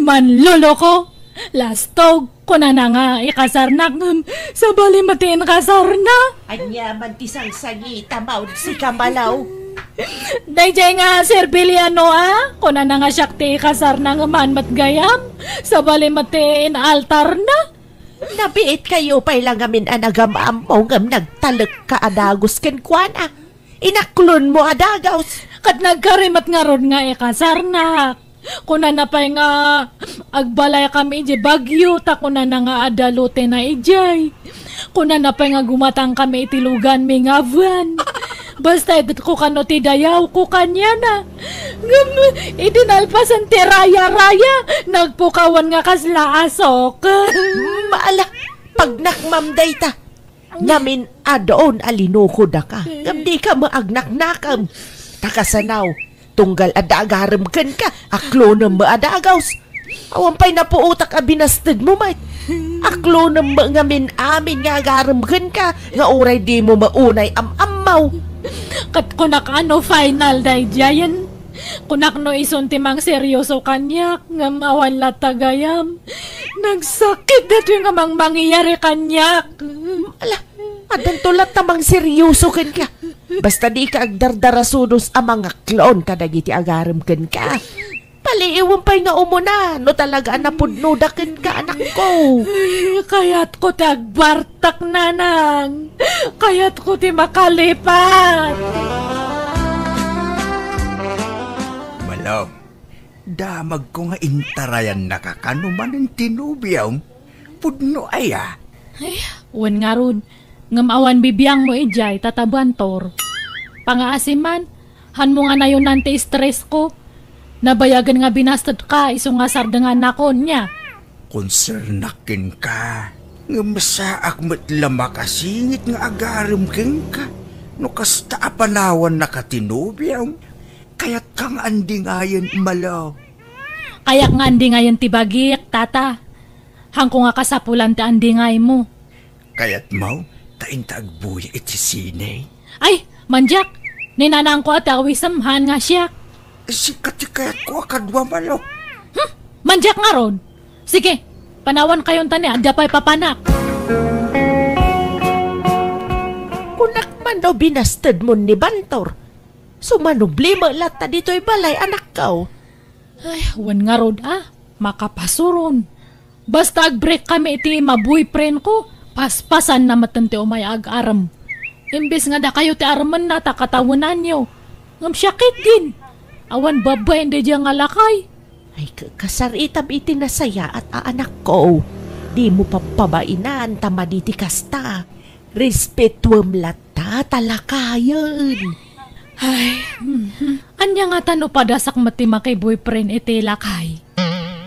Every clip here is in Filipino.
man lolo ko. Lastog ko na nga ikasarnak sa bali matiin kasarna. Anya man tisang sagi tamaw si Kamalaw. Dayjay nga Sir Biliano kuna na nga syakti ikasarna nga man matgayam sa bali matiin altar na. Nabiit kayo pa'y lang amin anagam mo ngam nagtalek ka adagos ken kuana. Inaklon mo adagaws. Kat nagkarimat nga ron nga ikasarnak. Kuna na pa'y nga agbalay kami iji bagyo ta kuna na nga adalote na ijay. Kuna na pa'y nga gumatang kami itilugan mi nga van. Basta edit ko kano ti dayaw ko kanya na. Idinalpasan ti raya-raya. Nagpukawan nga kasla asok. Maala, pag nakmamday ta. Ngamin adoon alinuko da ka. Ngam di ka maagnak-nakam. Takasanaw. Tunggal adagarem ken ka. Aklo na maadagaws. Awan pa'y napuutak abinastid mo mait. Aklo na ngamin amin nga agarem ken ka. Nga oray di mo maunay am-amaw. Kat kunak ano final day jayan. Kunak no isunti mang seryoso kanyak. Ngam awan latagayam. Nagsakit dito nga mang mangyayari kanyak. Ala, adan tulat tamang seryoso ken ka. Basta di ka agdardarasudos ang mga klon kadagiti agarem ken ka. Paliiwan pa'y nga umuna, no talaga napudnudakin ka anak ko. Kayat ko ti agbartak nanang. Kayat ko ti makalipat. Malaw, damag ko nga intarayan nakakanuman ng tinubiyaw. Pudno aya. Ay, wan nga ron. Ngamawan bibiyang mo ijay, tatabantor. Pangaasiman, han mo nga na yun nante stress ko. Nabayagan nga binastad ka, iso nga sardangan na ko niya. Konsernakin ka. Nga masaak matlama kasingit nga agarim king ka. No kasta apanawan nakatinubiyaw. Kaya't kang andingayan malaw. Kayak nga andingayan tibagik, tata. Hangko nga kasapulan ti andingay mo. Kaya't mau, taintagbuya itisinay. Ay, manjak, ninanang ko at awisamhan nga siya. Sikat kayat ko akadwa malaw. Manjak nga ron. Sige, panawan kayon tani, adya pa'y papanak. Kunak man daw binastad mo ni Bantor. Sumanublima lata dito'y balay anak ka. Ay, wan nga ron makapasuron. Basta ag-break kami iti ma-boyfriend ko, paspasan na matante o may ag-aram. Imbes nga da kayo ti araman na takatawanan nyo. Ngam syakit din. Awan babay hindi dyan nga lakay. Ay, kasaritab iti nasaya at aanak ko. Di mo papabainan tama diti kasta. Respetuam lata talakayan. Ay, anya nga tano padasak matima kay boyfriend iti lakay.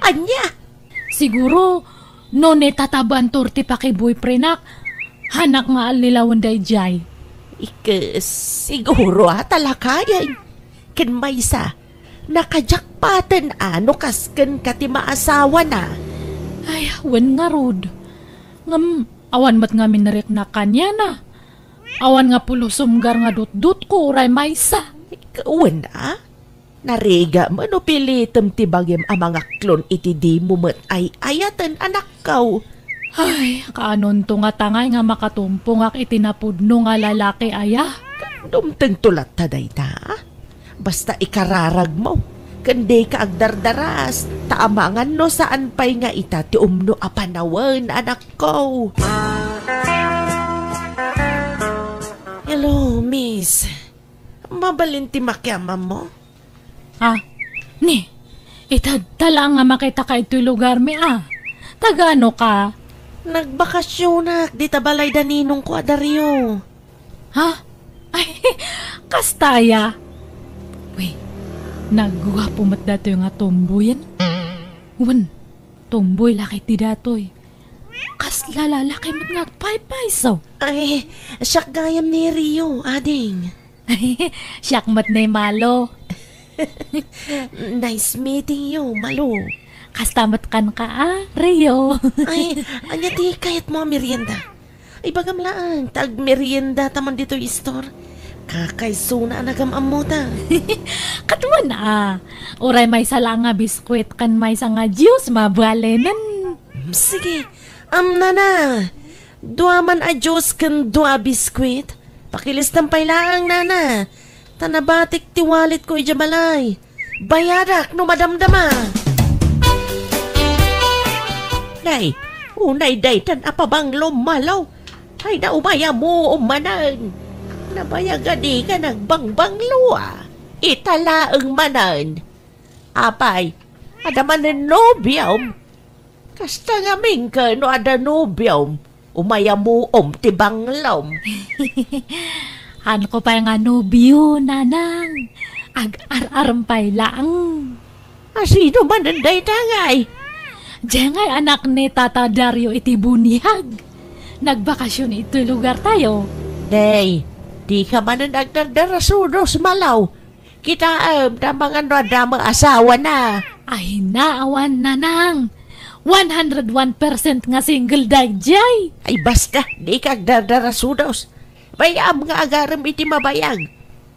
Anya? Siguro, no ne tatabantor ti pa kay boyfriend hanak nga alilawan day jay. Siguro talakayan. Ken maysa, nakajakpatan ano kasken kati maasawa na. Ay, wan nga rod. Ngam, awan mat nga minarek na kanya na. Awan nga pulusumgar nga dut-dut ko, uray maysa. Wan na? Nariga mo no pilitem ti bagim ang mga klon iti di mo mat ay ayatan anak kaw. Ay, kaanon to nga tangay nga makatumpong ak itinapudno nga lalaki aya. Dumteng tulat taday ta. Basta ikararag mo. Kundi ka agdardaras. Taamangan no saan pa'y nga ita ti umno apanawan anak ko. Hello, miss. Mabalin ti makyama mo? Ni, itadtala nga makita ka ito'y lugar mi Tagano ka? Nagbakasyon di tabalay daninong ko adaryo. Ay, kastaya. Wait, nagwapo mat dato yung tomboyan? Wan, tomboy laki ti datoy. Kas lalaki mat nga pay-pay so. Ay, siyak gayam ni Rio, ading. Siyak mat na malo. Nice meeting you, Malo. Kastamat kan ka Rio. Ay, anya ti kayat mo merienda. Ay bagam laan, tag merienda taman dito yung store. Kakaysuna nagamamuta. Katuan Uray may sala nga biskwit kan may sa nga juice mabalenan. Sige, nana. Dua man a juice kan dua biskwit. Pakilis ng pailaang, nana. Tanabatik tiwalit ko ijabalay. Bayadak no madamdama. Nay, unay daytan apabang lumalaw. Ay na umaya mo umanan. Nabayagadi ka nagbangbang luwa. Italaang manan. Apay, adaman ng nobyam. Kasta nga mingka no ada nobyam. Umaya mo tibang lom. Ano ko pa nga nobyo, nanang. Ag-ar-armpay lang. Sino man ang daytangay? Diyan nga'y anak ni Tata Dario iti bunihag. Nagbakasyon ito lugar tayo. Day, di ka man ang nagdarasudos malaw. Kita tamang ano asawa na. Ay naawan, nanang. 101% nga single dayjay. Ay basta, di ka nagdarasudos. Bayam nga agaram iti mabayag.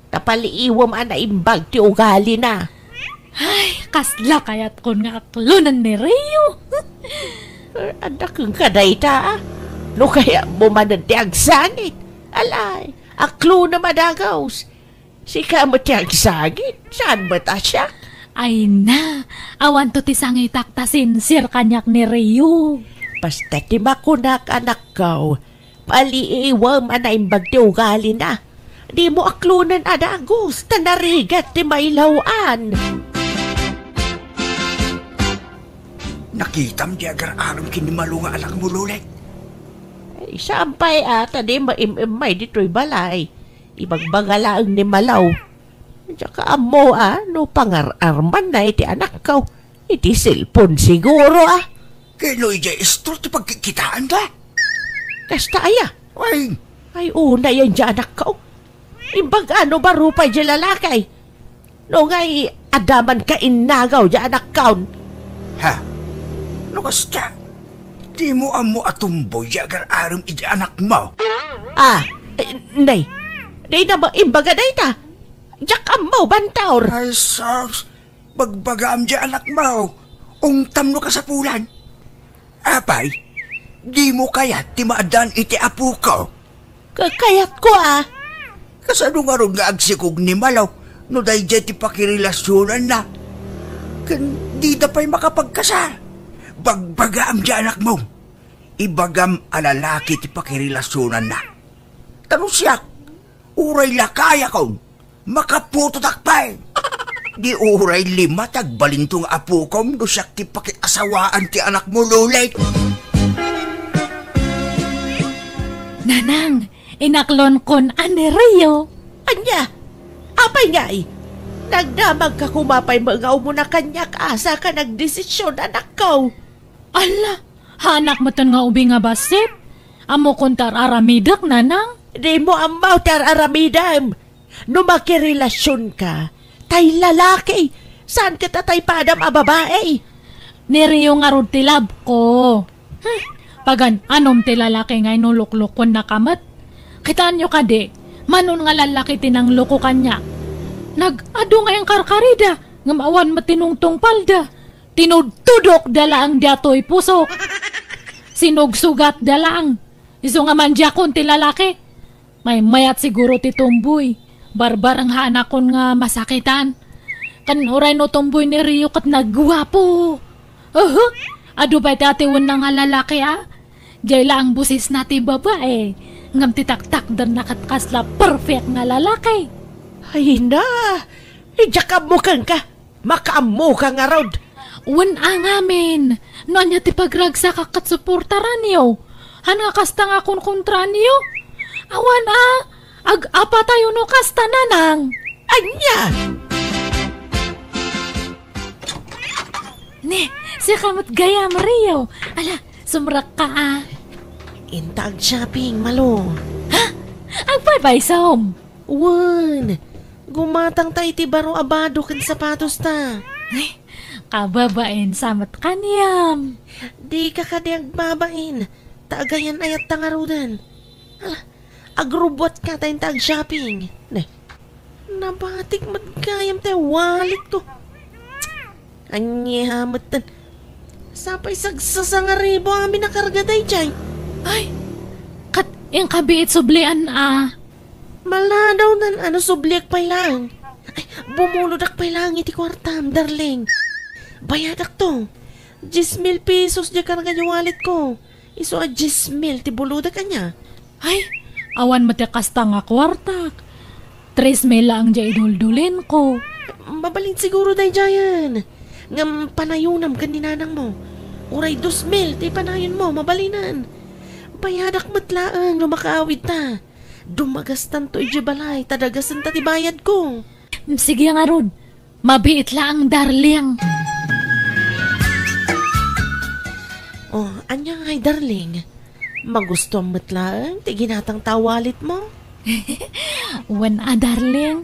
Tapaliiwam ana imbag ti ugali na. Ay, kasla kayat kon nga aklunan ni Rio. Anak kong kadayta no kaya mo man ti agsangit. Alay, aklo na madagaws. Si ka mo ti agsangit. Saan ba ta siya? Ay na, awan to ti sangitak ta sinsir kanyak ni Rio. Basta ti makunak anak ko. Paliiwam ana imbag ti ugali na. Di mo aklunan adagos. Tanarigat ti mailawan. Nakitam di agar-aram kinimalo nga anak mo, Lulet. Ay, sampay tadi may dito'y balay. Ibagbagalaang ni Malaw. Tsaka amo no pangar-arman na iti anak ko. Iti cellphone siguro Kaya ija istro ti pagkikitaan da. Kasta aya. Ay, una yan dyan anak ko. Imbag ano ba rupay dyan lalakay? No ngay adaman ka inagaw dyan anak kaun. Ha? No kasta? Di mo amo atumboy di agar-aram iti anak mo. Nay. Nay na ba imbaga day ta? Diyak amaw bantaur. Ay, sos. Bagbagam di anak mo. Ungtam no ka sa pulan. Apay, di mo kayat ti maadan iti apo ko. Kayat ko Kasano nga ron nga agsikog ni Malaw, no dahi dyan ti pakirelasyonan na. Kan di na pa'y makapagkasal. Bagbagam di anak mo. Ibagam alalaki ti pakirelasyonan na. Tanong siya, uray lakaya ko, makaputo takpay. Di uray lima tagbalintong apo ko, no siya ti pakiasawaan ti anak mo, Lulet. Nanang, inaklon kon ani Rio. Anya, apay nga nagdamag ka kumapay magaw mo na kanyak asa ka nagdesisyon anak ko. Ala, hanak mo ton nga ubi nga basit. Amo kontar aramidak, nanang. Di mo amaw tar aramidam. No makirelasyon ka, tay lalaki. Saan ka tatay padam a babae? Ni Rio nga rod tilab ko. Pagan, anom ti lalaki nga inuluklukon na kamat. Kitaan nyo ka di, manon nga lalaki tinang luko kanya. Nag-ado nga yung karkarida, nga maawan matinungtong palda. Tinudtudok dala ang datoy pusok. Sinugsugat dala ang. Iso nga manjakon ti lalaki. May mayat siguro ti tumboy. Barbar ang hanakon nga masakitan. Kanuray no tumboy ni Rio kat nagwapo. Ado ba tatiwan na nga lalaki Diyay lang busis na ti babae. Ngam ti taktak dan nakatkasla perfect nga lalaki. Ay na, ijakab mo kang ka. Makaamo ka nga rod. Ang amin. Noon niya ti pagragsa kakat suportaran niyo. Hana kasta nga kun kontra niyo. Awan ag-apa tayo no kasta nanang. Anya! Ne, siya kamot gaya Mario. Ala, sumrak ka Intag shopping, malo. Ha? Agpay-pay som. Wan, gumatang tayo ti baro abado kan sapatos ta. Kababain samat kaniyam. Di ka kadiyag babain. Taagayan ayat tangarudan. agrobot ka tayong tag-shopping. Ne, nabatik magkayam tayo wallet ko. Anyahamatan. Sapay sagsasangaribo amin nakarga tayo dyan. Ay, kat yung kabiit sublian Maladaw nan subliak pay lang. Ay, bumulod ak pay lang iti kwartam, darling. Bayadak to. 10,000 pesos di karga yung wallet ko. Iso 10,000 ti buludak ka niya. Ay, awan matikasta nga kwartak. 3,000 lang dya iduldulin ko. Mabalin siguro day dyan. Ngam panayunam kan dinanang mo. Uray 2,000 ti panayon mo, mabalinan. Bayadak matlaang lumakaawid ta. Dumagastan to ijibalay, tadagasan ta ti bayad ko. Sige nga Rod, mabiit lang darling. Oh, anya ngay darling. Magusto ang matlaang, ti ginatang tawalit mo. Wan darling.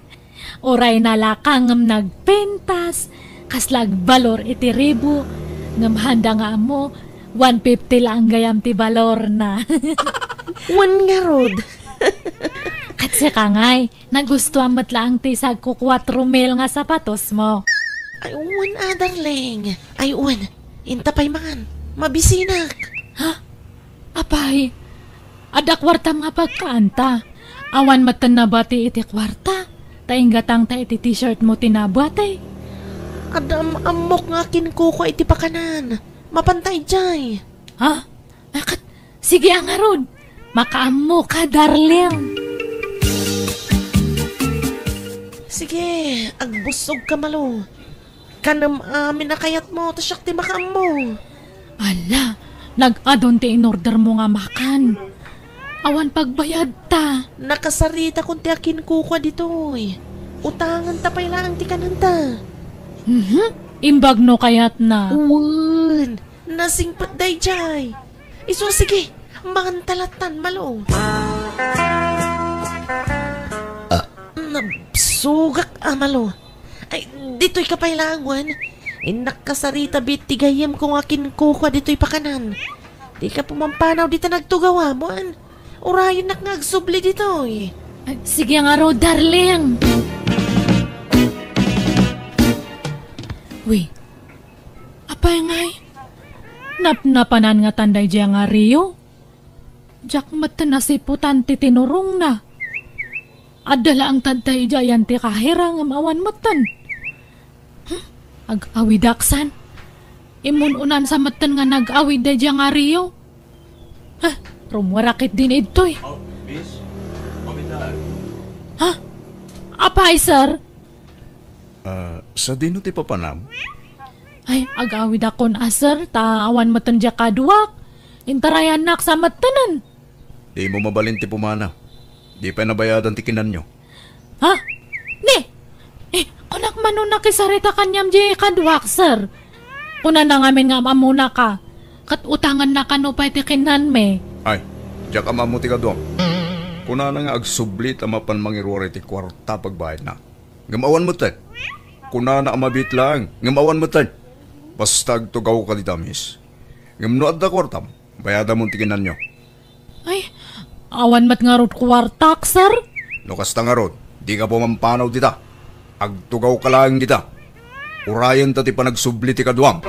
Oray nalakang ngam nagpentas, kaslag balor iti ribu, ngam handa nga mo, 150 lang gayam ti balor na. Wan nga Rod. Kasi ka ngay, nagustuhan mo't lang ti sag ko 4,000 nga sapatos mo. Ay, wan darling. Ay, wan. Intapay man. Mabisinak. Ha? Apay, ada kwarta nga pagkaanta. Awan matan na bati iti kwarta. Taing gatang ta iti t-shirt mo tinabati. Adam amok nga kinkuko iti pakanan. Mapantay jay. Ha? Akat, sige ang Rod. Makaamo ka, darling. Sige, agbusog ka malo. Kanam amin na kayat mo, tasyak ti makam mo. Ala, nag-adon ti in-order mo nga makan. Awan pagbayad ta. Nakasarita kung ti akin kuko dito eh. Utangan ta pay lang ti kananta. Imbag no kayat na. Uwan, nasingpat day jay. Iso sige, mantalatan malo. Nabsugak malo. Ay, dito'y kapailangan. Nakasarita bit tigayam kung akin kuko dito'y pakanan. Di ka pumampanaw dito nagtugawa mo. Urayon nagsubli dito eh. Ay, sige nga Rod, darling. Uy, apay ngay. Napnapanan nga tanday diya nga Rio. Diyak matanasiputan ti tinurong na. Adala ang tanday diya yan ti kahirang amawan matan. Ag-awidaksan. Imununan sa matan nga nag-awid da diya nga Rio. Rumwarakit din ito eh. Miss, pamitaan. Ha? Apay, sir? Sa dino ti papanam? Ay, ag-awid ako na, sir. Taawan matan diya kaduwak. Intarayan nak sa matanan. Di mo mabalin ti pumana. Di pa nabayadan ti kinan nyo. Ha? Ni? Kunak manon na kisarita kanyam di kaduwak, sir. Kuna na ngamin nga mamuna ka. Kat utangan na kano pa iti kinan me. Ay, diyak amamu ti kaduam. Kuna na nga agsublit amapan mangirwari ti kwarta pagbayad na. Ngamawan mo tan. Kuna na amabit lang. Ngamawan mo tan. Basta agtugaw ka dita, miss. Ngamnoad da kwartam. Bayada mo ti kinan nyo. Ay, awan mat nga rod kwartak, sir. No kasta nga rod, di ka pumampanaw dita. Agtugaw ka lang dita. Urayan ta ti panagsubli ti kaduam.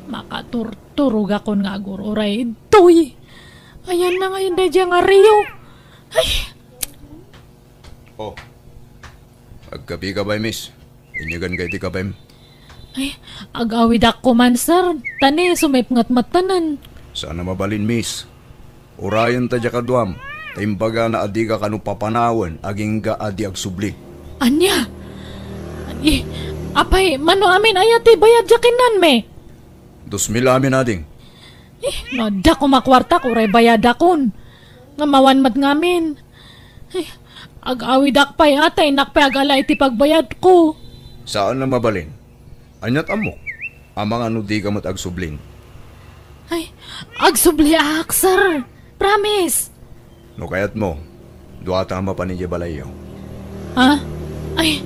Makaturturog akon nga agururay. Itoy. Ayan na ngayon na dyan nga Rio. Ay. Oh. Agkapi ka ba, miss? Inyagan kay ti ka ba? Ay, agawid ako man, sir. Tani, sumip nga't matanan. Sana mabalin, miss. Urayan ta dya kaduam. Taimbaga na adi ka kanu papanawan, aging ga adi agsubli. Anya? Ay, apay, mano amin ayati bayad jakinan me. 2,000 amin ading. Nada ko makwarta ko ray bayad akon. Ngamawan mat ngamin. Ay, agawid akpay atay nakpay agala iti pagbayad ko. Saan na mabalin? Anyat amok. Amang ano di ka mat agsubling. Ay, agsubli ak, sir. Promise. No kayat mo, duata ang mapaninja balayo. Ha? Ay,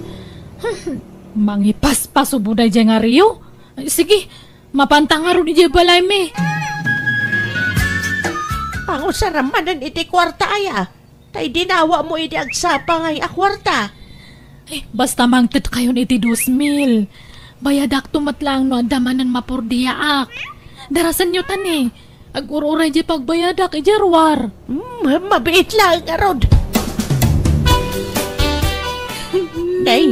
mangipas pa subuday dyan nga Rio. Ay, sige, mapantang nga rin balay me. usaramanan iti kwarta aya. Tay dinawa mo iti agsapa ngay a kwarta. Basta mangtit kayon iti 2,000. Bayadak tumatlang no andamanan mapurdiyaak. Darasan nyo tani. Ag-ururay di pagbayadak ijarwar. Mabiit lang, Arod. Nay,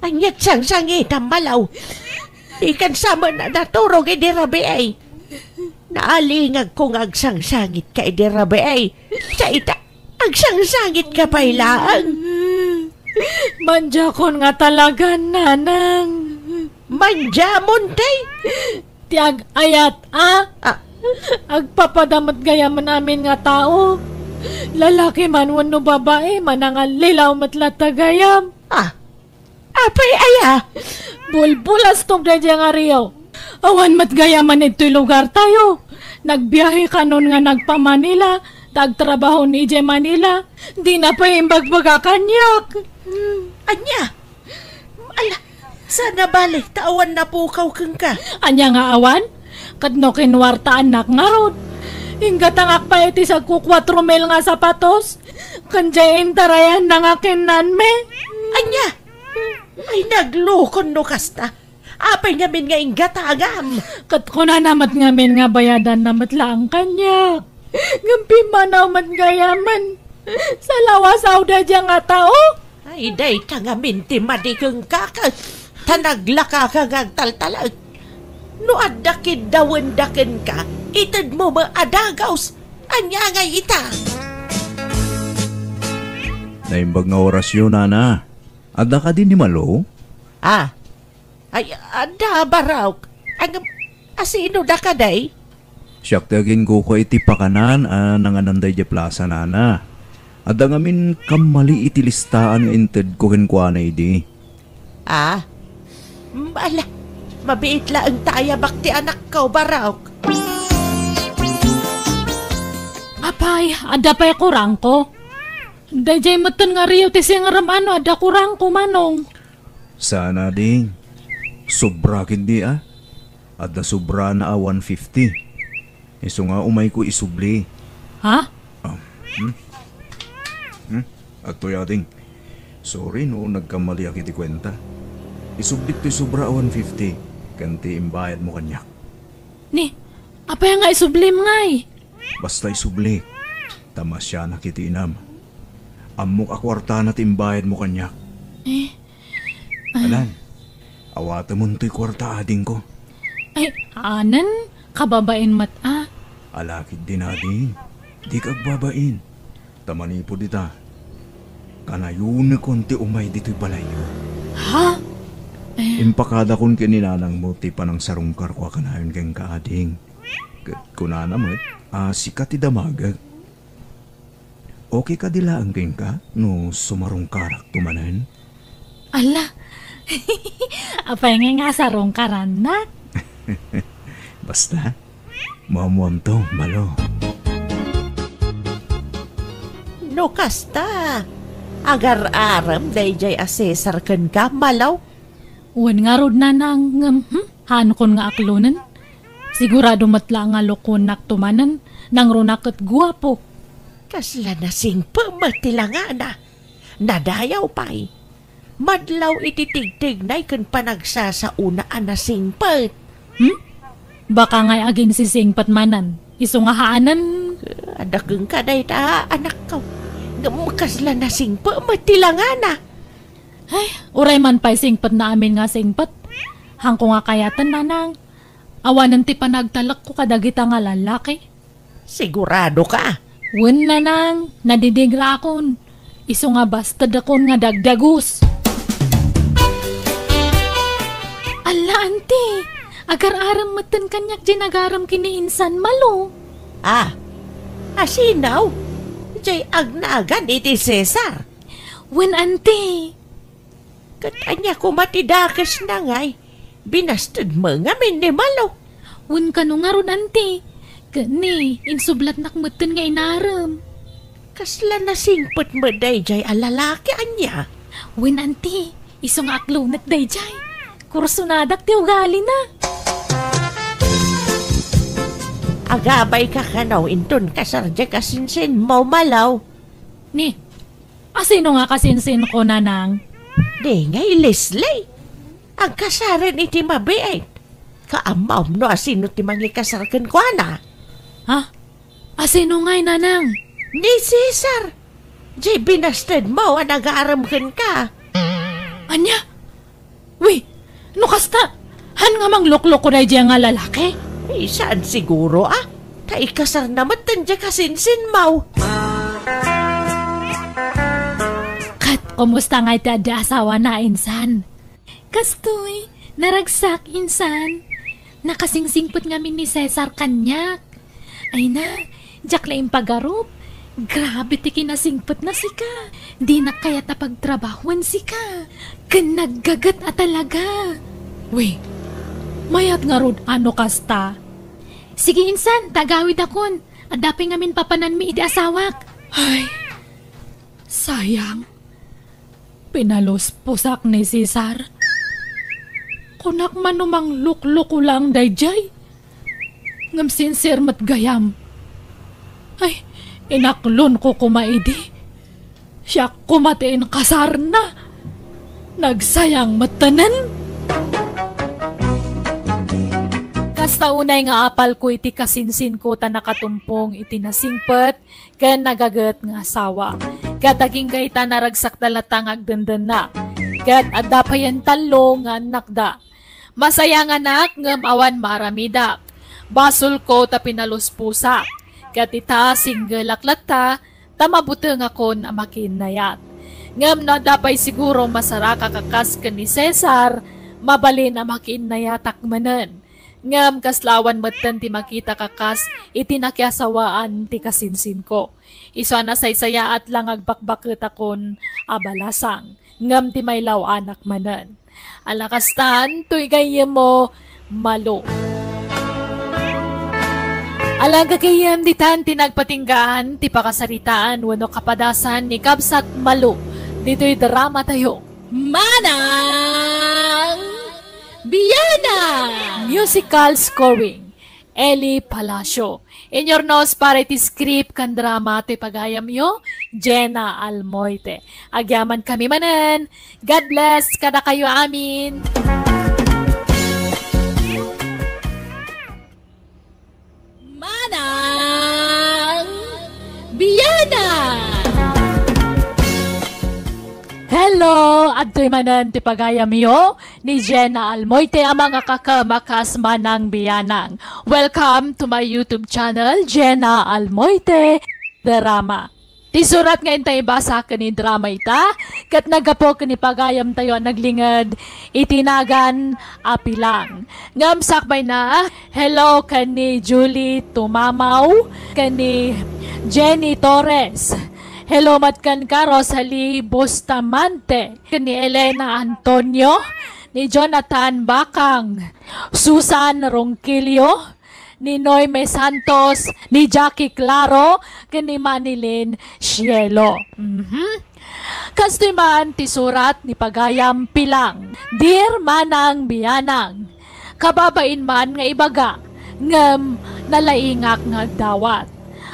anyat sang-sangit ang malaw. Ikan sama na naturog idirabi ay. Naalingag kong agsang-sangit ka idirabi ay. Sa ita, agsang-sangit ka pailaan. Manjakon nga talaga, nanang. Manjamon, tay. Tiag ayat, Agpapadamat gayaman namin nga tao. Lalaki man wano babae, manangal lilaw matlatagayam. Apay aya. Bulbulas tong dadya nga riyo. Awan matgayaman ito'y lugar tayo. Nagbiyahe ka nun nga nagpa-Manila. Tagtrabaho ni Ije Manila. Di na pa imbagbaga kanyak. Anya? Ala, sana balik tawan na pukaw kang ka. Anya nga awan? Kadno kinwarta anak nga rod. Hingga tangak pa iti sa ku 4 mil nga sapatos. Kanjayin tarayan na nga kinanme. Anya? Ay naglukon no kasta. Apay ngamin nga ingatagam. Kat ko na namat ngamin nga bayadan namat lang kanyak. Gampi manaw mat gayaman. Sa lawas awda dya nga tao. Ay day ka ngamin ti madikeng kakas. Tanaglaka ka gagtaltalag. No adakid dawen-daken ka, itad mo maadagaws, anya ngay ita. Naimbag nga orasyon, nana. Ada ka din ni Malo? Ay, ada baraw. Ang asino da ka day? Siyak tagin ko ko iti pakanan nangananday di plaza, nana. Ada ngamin kamali iti listaan inted ko kenkwana idi. Ala. Mabiit lang taya bakti anak ko, baraw. Apay, ada pa'y kurang ko. Dayjay matan nga riyo ti singaram ano, ada kurang ko manong. Sana ding. Sobra kindi Ada sobra na 150. Iso nga umay ko isubli. Ha? Ato yating. Sorry no, nagkamali akiti kwenta. Isublit to sobra 150. Kanti imbayad mo kanyak. Ni, apay nga isublim ngay. Basta isubli. Tamasya na kiti inam. Amok akwarta na timbayad mo kanyak. Alan, awata mo nito'y kwarta ading ko. Ay, anan, kababain mat Alakid din ading. Di kagbabain. Tamanipo dita. Kanayun na konti umay dito'y balayo. Ha? Impakada kun kininanang mo ti panang sarungkar ko kanayon keng kaading. Kunana mo't, sikat ti damagag. Okay ka dilaan keng ka no sumarungkarak tumanan? Ala, apay nga sarungkaran na. Basta, mamuam to, Malo. No kasta. Agar-aram dayjay asesar ken ka, malaw. Uwan nga rod na nang hanukon nga aklunan. Sigurado matla nga lokon naktumanan nang runak at guwapo. Kasla nasing pamatilanga na. Nadayaw pa'y. Madlaw ititigtig na ikan panagsasauna anasing pat. Baka nga'y agin si singpat manan. Iso nga haanan. Adakeng ka day ta, anak ko. Kasla nasing pamatilanga na. Ay, uray man pa'y singpat na amin nga singpat. Hangko nga kayatan nanang. Awanan ti panagtalak ko kadagita nga lalaki. Sigurado ka. Wen nanang, nadidigra akon. Iso nga basta dakon nga dagdagus. Ala, auntie. Agar-aram matan kanyak ginagaram kiniinsan malo. Asinaw? Jay agnagan iti Cesar. Wen, auntie. Katanya ko matidakas na ngay. Binastad mo nga minimalo. Wen ka no nga ron, auntie. Gani, insublat nakmatan nga inaram. Kasla na singpot mo dayjay alalaki anya. Wen, auntie. Iso nga aklunat dayjay. Kursunadak ti ugali na. Agabay ka kanaw inton kasarja kasinsin mo malaw. Ni, asino nga kasinsin ko, nanang? Di ngay Leslie. Ang kasaran iti mabiait. Kaamaw no asino ti mangikasarkan ko na. Ha? Asino nga'y, nanang? Ni Cesar. Di binasted mo ang nag-aaramkan ka. Anya? Uy, no kasta? Han nga mangluklok ko na diya nga lalaki? Saan siguro Taikasar naman tandya kasinsin mo. Kat, kumusta nga iti adya asawa na, insan? Kastoy, naragsak, insan. Nakasingsingpot ngamin ni Cesar kanyak. Ay na, jak laing pagarup. Grabe ti kinasingpot na sika. Di na kaya tapagtrabahuan sika. Kanaggagat talaga. Uy, mayat nga rod ano kasta? Sige insan, tagawid akon. Adapin ngamin papanan mi iti asawak. Ay, sayang. Pinalos pusak ni Cesar. Kunak manumang lukluk lang dayjay. Ngam sincere mat gayam. Ay, inaklon ko kumaidi. Siya kumatiin kasar na. Nagsayang matanan. Kasta unay nga apal ko iti kasinsin ko ta nakatumpong iti nasingpet ken nagaget nga asawa. Kat aging gayta naragsak talatang agdandan na. Kat adda pa yan talo nga nakda. Masayang anak ngem awan maramidak. Basol ko ta pinalos pusa. Kat ita single aklata ta mabuteng akon amakin nayat. Ngem na dapay siguro masaraka kakas ken ni Cesar mabalin amakin nayatak manen. Ngam kaslawan matan ti makita kakas iti nakiasawaan ti kasinsin ko. Iso na saysaya at lang agbakbakit akon abalasang. Ngam ti maylaw anak manan. Alakastan tuy gayem mo malo. Alaga kayem ditan tinagpatinggaan ti pakasaritaan wano kapadasan ni Kabsat Malo. Dito'y drama tayo. Manang Biyana! Musical scoring, Eli Palacio. In your nose para iti script kan drama ti pagayam yo, Jenna Almoite. Agyaman kami manen. God bless kada kayo amin. Manang Biyana! Hello! Adto'y manan ti pagayam yo ni Jenna Almoite ang mga kakamakas manang biyanang. Welcome to my YouTube channel, Jenna Almoite Drama. Ti surat nga intay basa ka ni drama ita, kat nagapo ka ni pagayam tayo naglingad, itinagan apilang. Ngamsakbay na, hello ka ni Julie Tumamaw, ka ni Jenny Torres. Hello matkan ka Rosalie Bustamante, ni Elena Antonio, ni Jonathan Bakang, Susan Ronquillo, ni Noime Santos, ni Jackie Claro, ni Manilin Cielo. Kastoy man ti surat ni pagayam pilang, Dear Manang Biyanang, kababain man nga ibaga, ngem nalaingak nga dawat.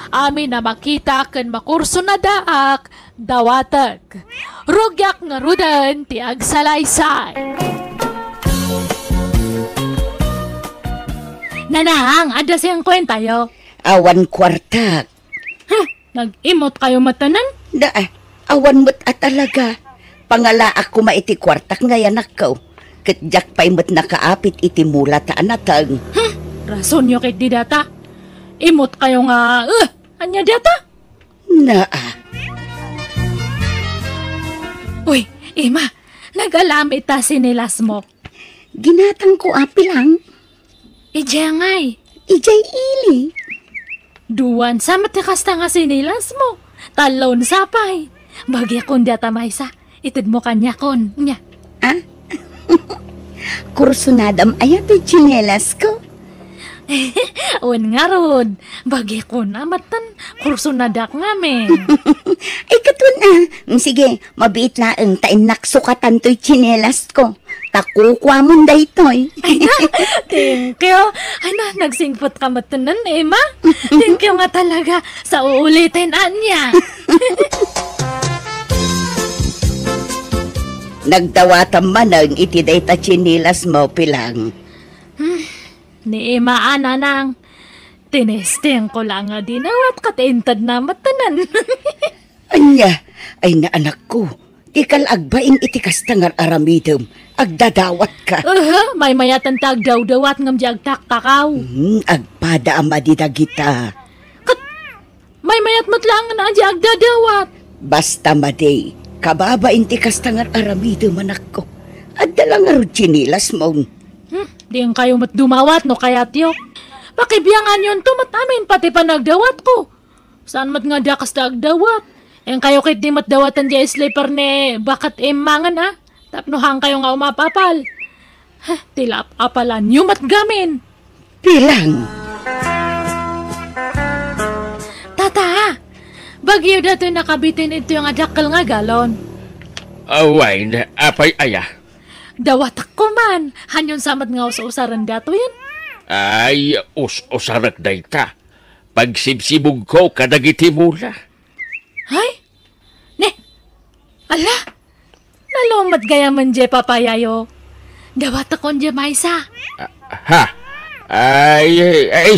Amin na makita ken makurso na daak dawatag. Rugyak nga rudan ti agsalaysay. Nanang, ada siyang kwenta yo. Awan kwartak. Nag-imot kayo matanan? Awan mo't talaga. Pangala ako maiti kwartak ngayon ako. Katjak pa'y mo't nakaapit iti mula ta anatang. Rason nyo kay di data. Imot kayo nga, anya data? Uy, Ima, nag-alam ita sinilas mo. Ginatang ko api lang. Ijay ngay. Ijay ili. Duwan, sa matikasta nga sinilas mo. Talon sapay. Bagya kon data maysa. Itid mo kanya kon. Nya. Kursunadam ayat ay chinelas ko. Uwan nga rod. Bagay ko na matan. Kursunadak nga men. Ay katun Sige, mabiit laeng tain naksukatan to'y chinelas ko. takukwa mo daytoy. Ay na, thank you. Ay na, nagsingpot ka matunan, Emma. Thank you nga talaga sa uulitin, Anya. Nagdawatan man ang itiday ta chinilas mo pilang. Ni Emma, anang. Tinesting ko lang nga dinawat katintad na matanan. Anya, ay na anak ko. Ikal agbain iti kastangar aramidem. Agdadawat ka. May mayatan tag daw-dawat ngam di agtak-takaw. Agpada ama di dagita. May mayat matlangan na di agdadawat. Basta maday, kababain ti kastangar aramidem anak ko. Adda lang nga chinilas mo. Di ang kayo matdumawat no kayat yo. Pakibiyangan yun to matamin pati pa nagdawat ko. Saan mat nga dakas da agdawat? Yang kayo kit di matdawatan di sleeper ne bakat emangan ha. Tapnohang kayo nga umapapal. Tilap apalan yung matgamin. Pilang. Tata, bagyo dato nakabitin ito yung adakal nga galon. Away na apay aya. Dawatak ko man. Hanyon samat nga usaran dato yan. Ay, usarak day ta. Pagsibsibog ko kadagiti mula. Ay? Ne? Ala? Nalomat gaya man je papayayo. Dawat akong je maysa. Ha? Ay,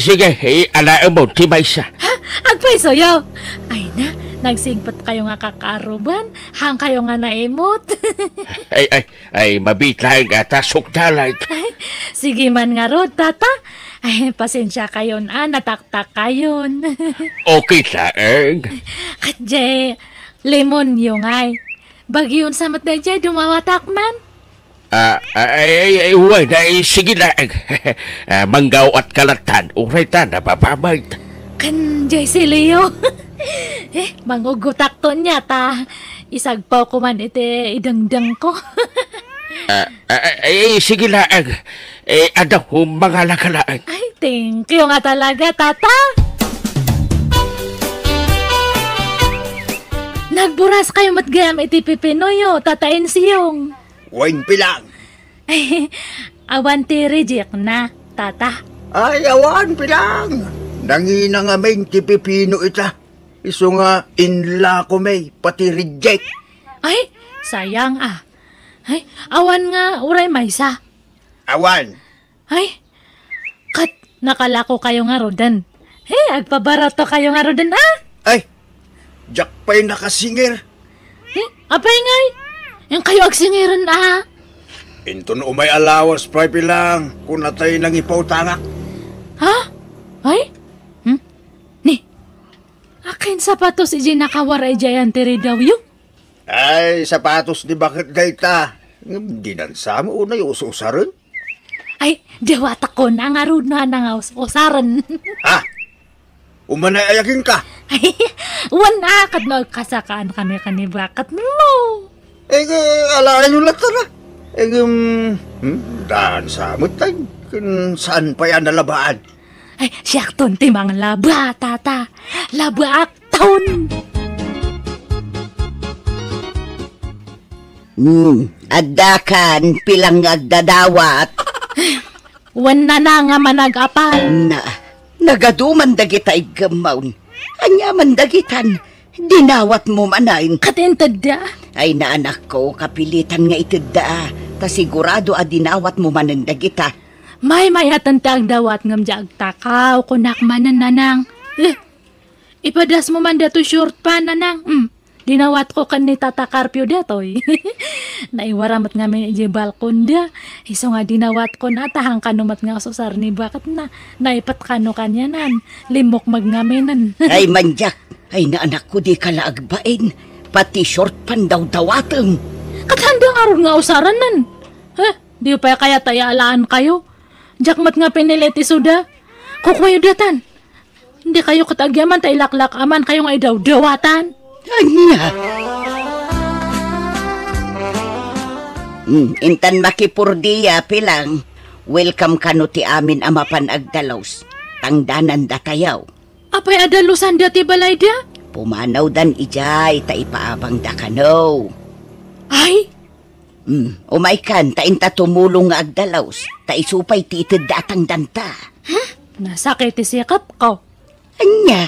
sige. Alaan mo, ti Maysa. Ha? Agpaiso yo. Ay na, nagsigpat kayo nga kakaruban. Hang kayo nga naimot. ay, mabitlang ata sukdalag. Sige man nga rod, tata. Ay, pasensya kayon, nataktak kayon. Okay saeng. Katje, lemon yung ay. Bagyon samat na dyan, dumawatak man. Sige na. Manggaw at kalatan, uray ta, napapamay. Kanjay si Leo. Mangugutak to niya, ta. Isagpaw ko man iti idangdang ko. Sige na. Ada mga lakalaan. Ay, thank you nga talaga, tata. Nagburas kayo matgayam iti pipinoyo, tatain siyong. Wine pilang. Ay, awan ti reject na, tata. Ay, awan pilang. Nangina nga may tipipino ita. Iso nga inla ko may pati reject. Ay, sayang ah. Ay, awan nga, uray maysa. Awan. Ay, kat, nakalako kayo nga rodan. Hey, agpabarato kayo nga rodan ah. Ay, Jack pa'y nakasinger. Apay ngay, yung kayo agsingiran ah. Into no umay alawas, pray pilang, kung natay nang ipautangak. Ha? Ay? Ni, akin sapatos iji nakawaray jayan tiri daw yung? Ay, sapatos di bakit dayta. Hindi nansa mo unay usaran. Ay, dewata ko na nga rod na nga usaran. Ha? Umanay ayakin ka. Ay, wana kat na kasakaan kami kanibakat mo. Alaan yung lata na. Daan sa amutay. Saan pa yan nalabaan? Ay, siyak ton timang laba, tata. Laba akton. Adakan pilang agdadawat. Wana na nga manag-apal. Nagaduman dagita igamaun. Anya man dagitan. Dinawat mo manayin. Katintad da. Ay na anak ko, kapilitan nga itida. Ta sigurado dinawat mo manan dagita. May mayatan tang dawat ngam jag takaw kunak manan nanang. Ipadas mo man dato short pa nanang. Dinawat ko kan ni Tata Carpio datoy. Naiwaramat nga may balkon da. Iso nga dinawat ko na tahang kanumat nga susar ni bakit na naipat kano kanyanan. Limok magngaminan. Ay manjak. Ay na anak ko di ka laagbain. Pati short pan daw dawatang. Kathandang aron nga usaran nan. Di pa kaya tayaalaan kayo. Jakmat nga piniliti suda. Kukwayo datan. Hindi kayo katagyaman tailaklak aman kayo nga idaw dawatan. Anya. Intan makipurdiya pilang. Welcome kano ti amin amapan agdalaws. Tangdanan datayaw. Apay adalusan dati balay da? Pumanaw dan ijay ta ipaabang da kano. Ay? Umay kan, tain ta tumulong nga agdalaws. Ta isupay ti itid datang danta. Nasakit isikap ko. Anya?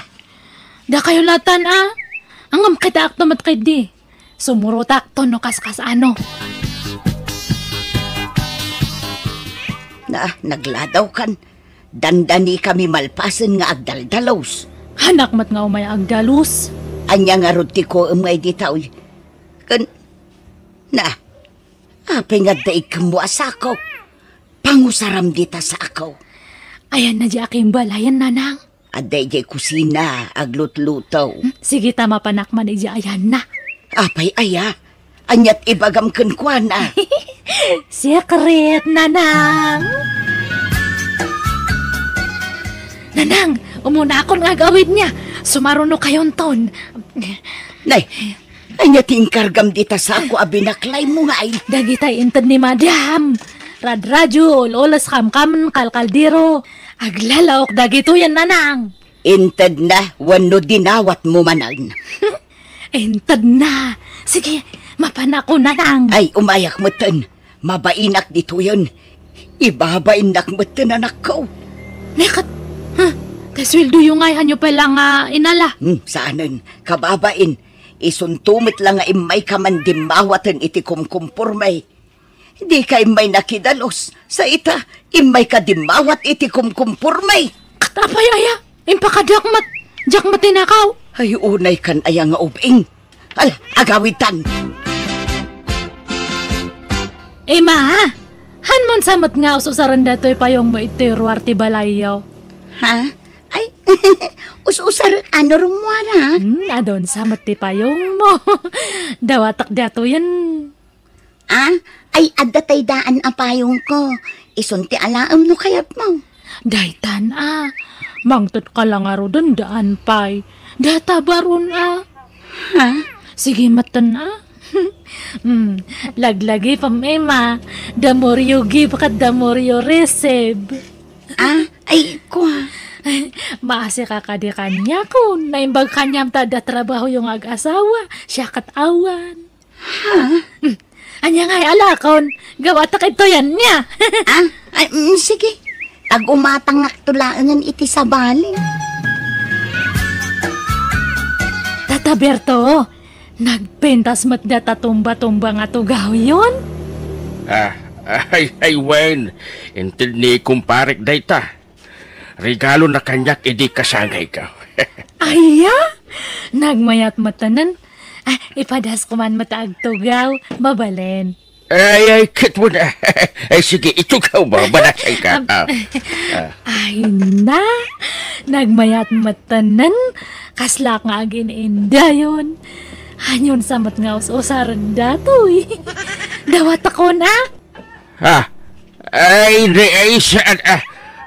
Da kayo latan Angam kita akto matkid di. Sumuro takto no kaskas ano. Nagladaw kan. Dandani kami malpasan nga agdaldalaws. Hanak mat nga umay agdalus. Anya nga ruti ko umay ditaw. Kan, apay nga daig mo asako. Pangusaram dita sa ako. Ayan na di aking balayan, nanang. Aday jay kusina, aglut-lutaw. Sige, tama panakman, iji ayan na. Apay aya, anyat ibagam kenkwana. Secret, nanang. Nanang, umuna akong nga gawin niya. Sumaruno kayon ton. Nay, anyat ingkargam dita sa ako, abinaklay mo nga ay. Dagitay inted ni madam. Radradyo, ulolas kam-kam, kalkaldiro. Aglalaok dagito yan, nanang. Inted na, wano dinawat mo manan. Inted na. Sige, mapanako, nanang. Ay, umayak mo ten. Mabainak dito yun. Ibabainak mo ten, anak ko. Nekat, kaswildo yung ngayon nyo palang inala. Saanan, kababain. Isuntumit lang nga imay kamandimawatan iti kumkumpurmay. Di ka imay nakidalos. Sa ita, imay ka dimawat iti kumkumpurmay. Katapay aya, impakajakmat. Jakmat tinakaw. Ay, unay kan aya nga ubing. Ala, agawitan. Ma, hanmon samat nga ususaran dato'y payong mo itiro arti balayaw. Ha? Ay, usar ano rumwana? Adon samat ti payong mo. Dawatak dato yan. Ay, adatay daan apayong ko. Isunti alaam no kayat mo. Daytan mangtot ka lang aro dun daan pay. Data baron Ha? Sige matan Laglagi pa Emma. Damoryo give kat damoryo receive. Ay, kuha. Maasi ka kadi kanya kun naimbag kanyam tada trabaho yung ag-asawa. Siya kat awan. Ha? Anya nga'y alakon. Gawatak ito yan niya. Ay, sige. Tag-umatang aktulaan iti sa bali. Tata Berto, nagpentas mat data tumba-tumba nga tugaw yun? Ay, Wen. Inted ni kumparik dayta. Regalo na kanyak, idi kasangay ka. Aya? Nagmayat matanan. Ipadas ko man mataag tugaw, babalen. Ay, kitwo na. Ay, sige, itugaw mo, banasay ka. Ay na, nagmayat matanan. Kaslak nga agin inda yun. Hanyon samat nga usaran datoy. Dawat ako na. Ay, saan,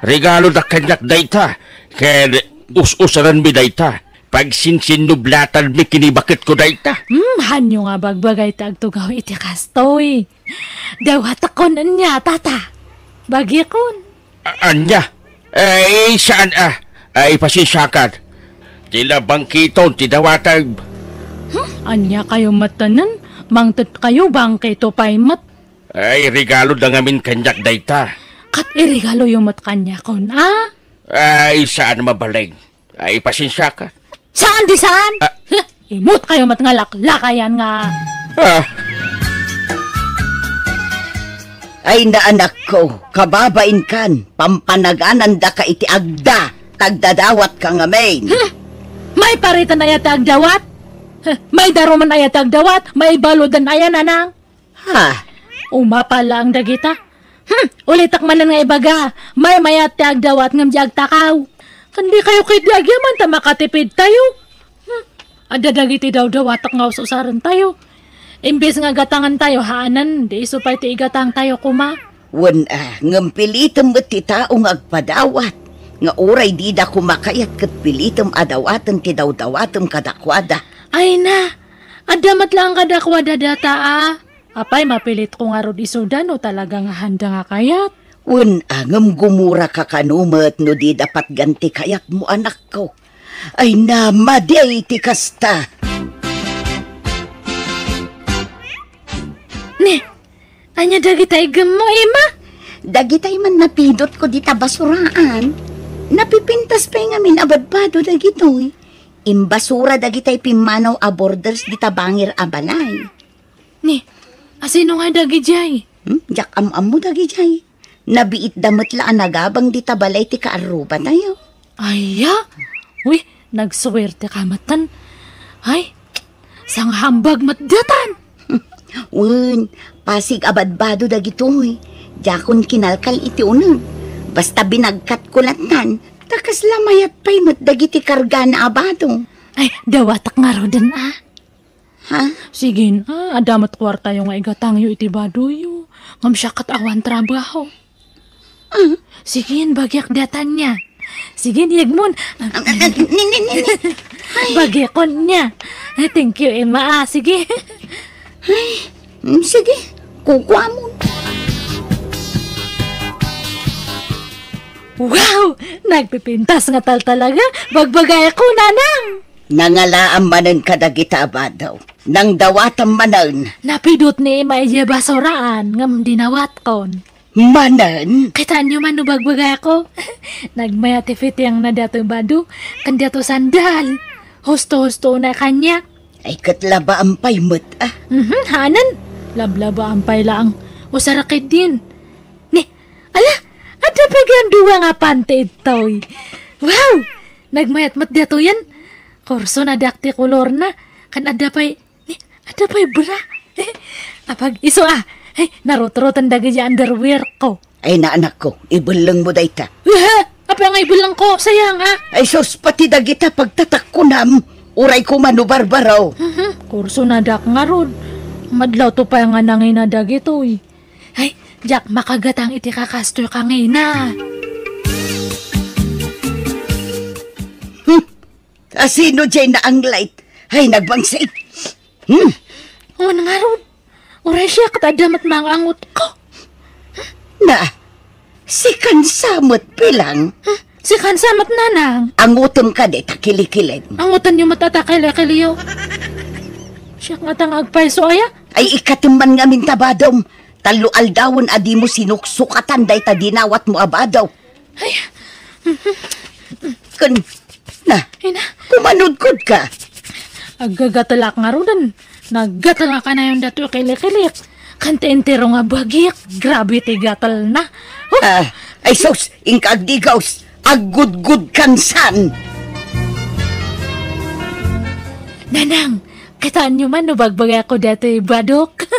regalo na kanyak dayta. Kaya usaran mi dayta. Pag sinsinublatan mi kinibakit ko dayta. Hanyo nga bagbagay tagtugaw iti kastoy. Dawat ako na niya, tata. Bagikon. Anya? Ay, saan, ay, pasisyakan. Tila bangkiton, tidawatag. Anya kayo matanan? Mangtot kayo bangkito pay mat. Ay, regalo na ngamin kanyak dayta. Kat irigalo yung mat kanya kon, Ay, saan mabaling? Ay, pasensya ka. Saan di saan? Imut kayo mat nga laklakayan nga. Ay, na anak ko, kababain kan, pampanaganan da ka iti agda, tagdadawat ka nga main. May paritan na yatag dawat? May daruman na yatag dawat? May baludan ayan, anang? Ha? Umapala ang dagita. Ulitak man nga ibaga. May mayatag dawat ngam di agtakaw. Hindi kayo kay diagyaman ta makatipid tayo. Ada dagiti daw dawatak nga usaran tayo. Imbes nga gatangan tayo haanan, di isupay ti igatang tayo kuma. Ngam pilitem ti taong agpadawat. Nga oray di da kumakayat kat pilitem adawatan ti daw-dawatem kadakwada. Ay na, adamat lang kadakwada data Apay mapilit ko nga rod isudan o talagang handa nga kayat. Ngam gumura ka kanumat no di dapat ganti kayat mo anak ko. Ay na, maday ti kasta. Anya dagitay gamo, Ima? Dagitay man napidot ko dita basuraan. Napipintas pa nga min abadbado dagitoy. Imbasura dagitay pimanaw a borders dita bangir a balay. Ni, asino nga dagijay? Jak am mo dagijay. Nabiit damot la nagabang dita balay ti kaaruba tayo. Aya? Uy, nagsuwerte ka matan. Ay, sang hambag matdatan. Un, pasig abadbado dagitoy. Jakon kinalkal iti unang. Basta binagkat kulatan, takas lamayat pa'y matdagiti karga na abado. Ay, dawatak nga rodan Ha? Sige na, adamat kwarta yung nga igatangyo iti baduyo. Ngam siya awan trabaho. Sige, bagyak datan niya. Sige, niyagmon. Bagyakon niya. Thank you, Emma. Sige. Sige, kukuha mo. Wow! Nagpipintas nga talaga. Bagbagay ko, nanang. Nangalaam manan kadagita abadaw. Nang dawatam manan. Napidot ni Emma iya basuraan. Ngam dinawat kon. Manan? Kitaan nyo man bagbagay ko. Nagmayatifit yung nadato badu. Kandato sandal. Husto-husto na kanya. Ay katlaba ampay mo't Hanan. Lablaba ampay lang. Usarakit din. Ni, ala, ada pa gan duwa nga pante itoy. Wow! Nagmayat-mat dato yan. Korso na dakti kolor na. Kan ada pa'y, ni, ada pa'y bra. Apag iso narot-rotan dagi ya underwear ko. Ay naanak ko, ibulang mo dayta. Apa nga ibulang ko, sayang Ay sos, pati dagita pagtatak ko nam. Uray ko manubarbaraw. Kurso na dak nga rod. Madlaw to pa nga nangay na dagitoy. Ay, Jack, makagatang iti kakastoy ka ngay na. Asino dyan na ang light? Ay, nagbangsay. O nga rod. Uray siya katadamat mga angot ko. Na, si kansamot bilang. Si kansamat nanang. Angutom ka de, takilikilid. Angutan yung matatakay-lakiliyo. Siya nga tang agpaiso aya. Ay ikatiman nga mintabadom. Talo aldawon adi mo sinuksukatan day ta dinawat mo abadaw. Ay. Na, kumanudkod ka. Agagatalak nga rodan. Naggatal ka na yung dato kilik-kilik. Kante-entero nga bagik. Grabe ti gatal na. Ay sos, ingkagdigaws. Agud-gud kansan. Nanang, kitaan nyo man no bagbagay ako dati badok.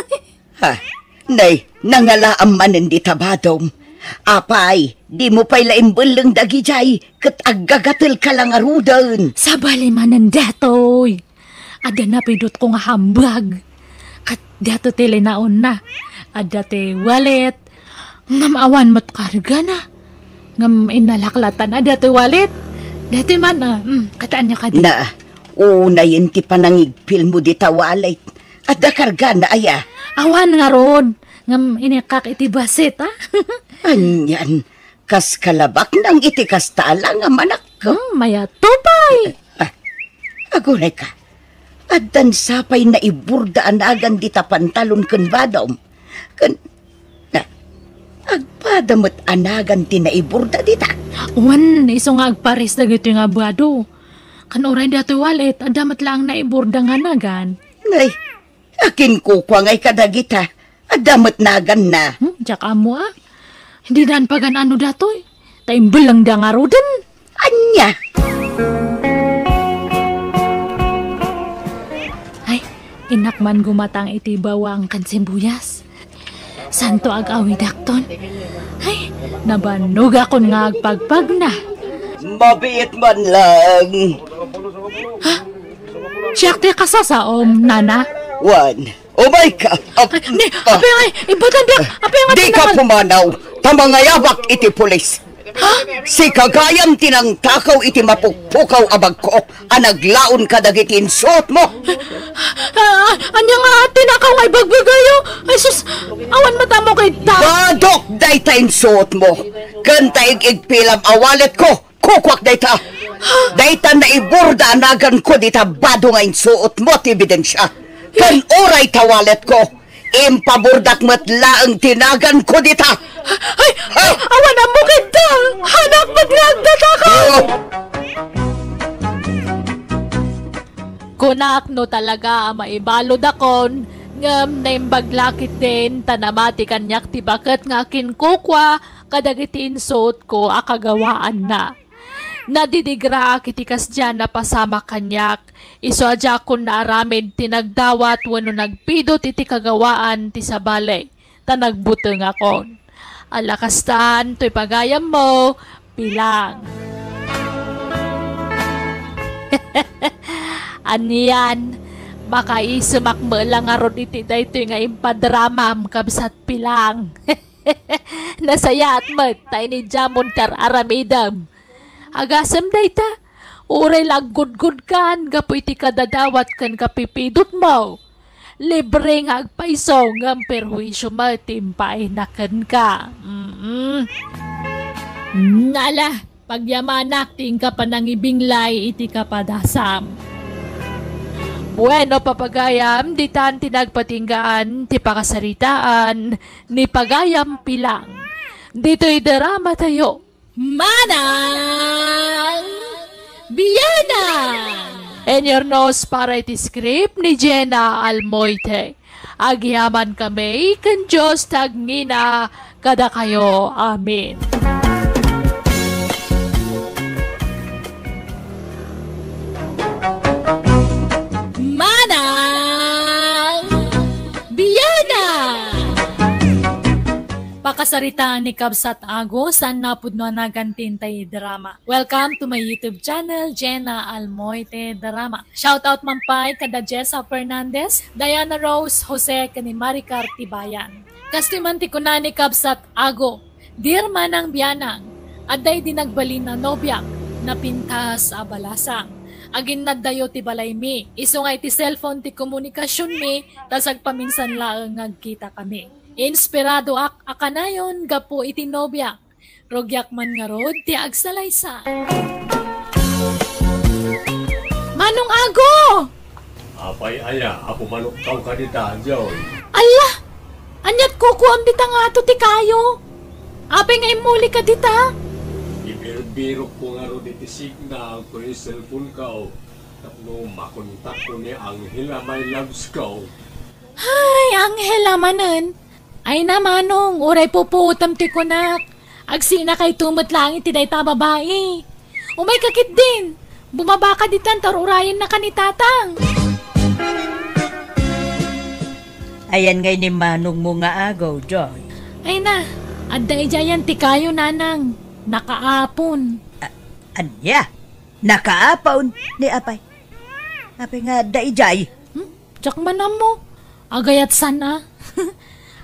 Nay, nangalaam manin di tabadom. Apay, di mo pa'y laimbulang dagijay, kat aggagatil ka lang arudan. Sabali manan datoy. Ada na pidot ko nga hambag. Kat dato tilinaon na. Ada te wallet. Ngam awan mo't karga na. Ngam inalaklatan na dato wallet. Dato man kataan nyo ka di. Na, una yun ti panangigpil mo di tawalit. At karga na aya. Awan nga ron. Ngam inikak iti basit Anyan, kas kalabak nang iti kastala nga manak ko. Maya tupay. Agunay ka. Addan sapay na iburdaan agan di tapantalon kun badom. Agpadamot anagan ti na iburda dita. Wan, iso nga agpares na gito nga bado. Kan oray dato walit, adamat lang na iburda nga nagan. Nay, akin kukwa ngay kadagita. Adamat nagan na. Diyak amo Hindi daan pagan ano datoy. Taimbal lang da nga rodan. Anya. Ay, inakman gumatang iti bawang kansimbuyas. Santo ag-awi dakton. Ay, nabanog akon nga agpagpag na. Mabiit man lang. Siyakte kasasaom, nana. One. Oh my God! Ape nga, ibatan da! Ape nga Di ka pumanaw! Tamangayabak iti pulis! Si kagayam tinang takaw iti mapukpukaw abag ko, anaglaon ka dagitin suot mo! Anya nga tinakaw nga ibagbagayo! Ay sus, awan mata mo kay ta! Badok dayta suot mo! Kanta igpilam awalet ko! Kukwak dayta! Dayta na iburda anagan ko dita bado nga suot mo ti ebidensya! Kan oray tawalet ko, Impaburdak matlaang tinagan ko dita. Ay, awan ang mukita! Hanak maglagdataka! Kunak no talaga maibalod akon, ngam na imbaglakit din, tanamati kanyak ti bakit nga kinkukwa, kadagiti insot ko akagawaan na. Nadidigra kitikas dyan na pasama kanyak, iso adya kun naaramid tinagdawat wano nagpidot iti kagawaan ti sabale, tanagbuteng akon. Alakastan, to'y pagayam mo, pilang. Aniyan, baka isumak mo lang aron iti daytoy nga impadramam kabsat pilang. Nasaya at tayo ni Jamon tar aramidam. Agasam dayta, uray laggod-gud kan, gapu iti kadadawat kan kapipidot mo. Libre nga agpaiso ng perwisyo mo, timpay na kan ka. Nala, pagyamanak, ting ka pa nang ibinglay, iti kapadasam. Bueno, papagayam, di tan tinagpatinggaan, ti pakasaritaan, ni pagayam pilang. Dito'y drama tayo. Manang Biyanan! And your nose para iti script ni Jenna Almoite. Agyaman kami, kan Diyos tagngina, kada kayo. Amen. Manang Biyanan! Pakasarita ni Kabsat Ago, saan napudno nagantintay drama. Welcome to my YouTube channel, Jenna Almoite Drama. Shoutout mampay kada Jessa Fernandez, Diana Rose, Jose Kanimaricar Tibayan. Kastimanti ko na ni Kabsat Ago, Dear Manang Biyanang, aday dinagbalin na nobyak, napintas abalasang. Agin nadayo ti balay mi, iso nga iti cellphone ti komunikasyon mi, tasag paminsan laang ngagkita kami. Inspirado akanayon gapo iti nobyak. Rogyak man nga rod ti agsalaysa. Manong Ago! Apay aya, apo manuktaw ka dita, Joy. Allah! Anyat kukuam dita nga ato ti kayo. Apay nga imuli ka dita. Ibiro-biro ko nga rod iti signal ko yung cellphone ka o. Tapno makontak ko ni Angela my loves ko. Ay, Angela manen. Ay na manong, uray puputam ti kunak. Agsina kay tumot langit ti dayta babae. Umay kakit din. Bumaba ka ditan tarurayan na kanitatang. Ayan ngay ni manong mo nga agaw, Joy. Ay na, adda ijayan ti kayo nanang. Nakaapon. Anya? Nakaapon? Ni apay. Apay nga daijay. Tsak manam mo. Agayat sana.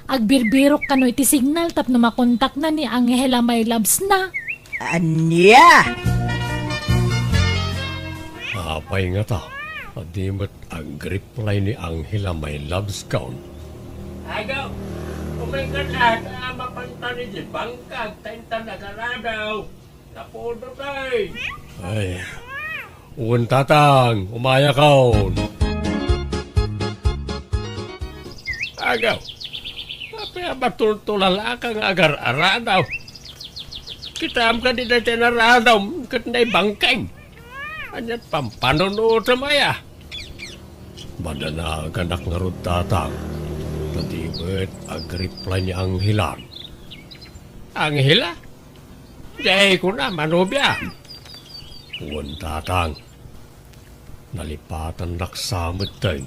Agbirbirok kano iti signal tap na makontak na ni Angela my loves na. Anya? Apay nga ta. Adimat ang reply ni Angela my loves ko. Agaw! Umay ka na, mapantani di bangkag, taintan na karadaw. Napuno tayo. Ay, uwan tatang, umaya kaon. Agaw! Kaya batultulala kang agar-aradaw. Kitam ka di na tinaradaw, kat na'y bangkay. Anyat pampanunood sa maya. Madana ganak nga rod tatang. Tadibet ag-reply ni Angela. Angela? Jay ko na, manubya. Uwan tatang. Nalipatan naksamot tayo.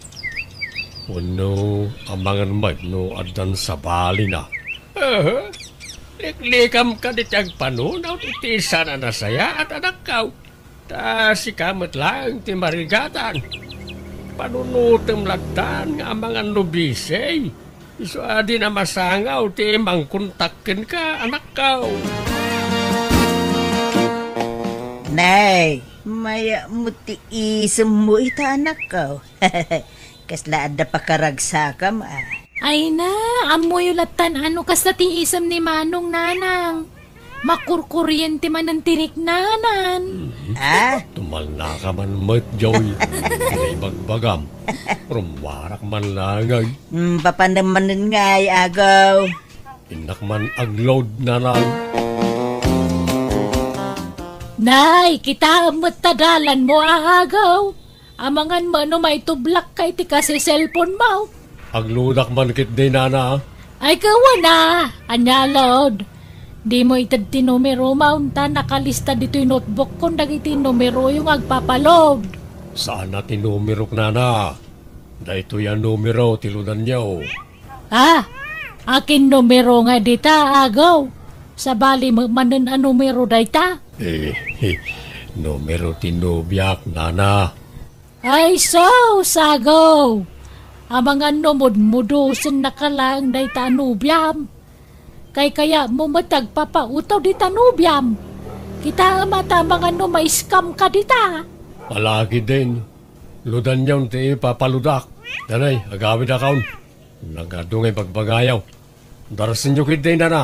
Uno, amangan may no adan sa bali na. Liklikam ka di tiyag panunaw, iti sana na saya at anak kaw. Ta si kamot lang ti marigatan. Panunutem lagtan nga amangan nobisey. Iso adi na masangaw ti mangkontakin ka, anak kaw. Nay, maya muti isem mo ita anak kaw. Kasla adda pa karagsakam Ay na, amoy ulatan ano kas na tiisam ni Manong nanang. Makurkuryente man ang tirik nanan. Malnaka man mat Joy. Kaya bagbagam. Rumwarak man langay. Papanamanan ngay, agaw. Inak man agload na lang. Nay, kita matadalan mo agaw. Amangan mo no may tublak kay ti kasi cellphone mo. Agludak man kit day nana. Ay kawa na, anyalod. Di mo itad ti numero maunta nakalista dito yung notebook kung dagiti numero yung agpapaload. Saan na tinumirok nana? Dahito yan numero tilunan niyo. Akin numero nga dita agaw. Sa bali manan ang numero dayta. Numero tinubyak nana. Ay sagaw. Amang numod-mudusin nakalang dayta anubyam. Kaya mo matagpapautaw di tanubyam. Kita mata mga may scam ka dita. Palagi din. Ludan niyon ti papaludak. Danay, agawid akaon. Nagadungay pagbagayaw. Darasin niyo kit din na.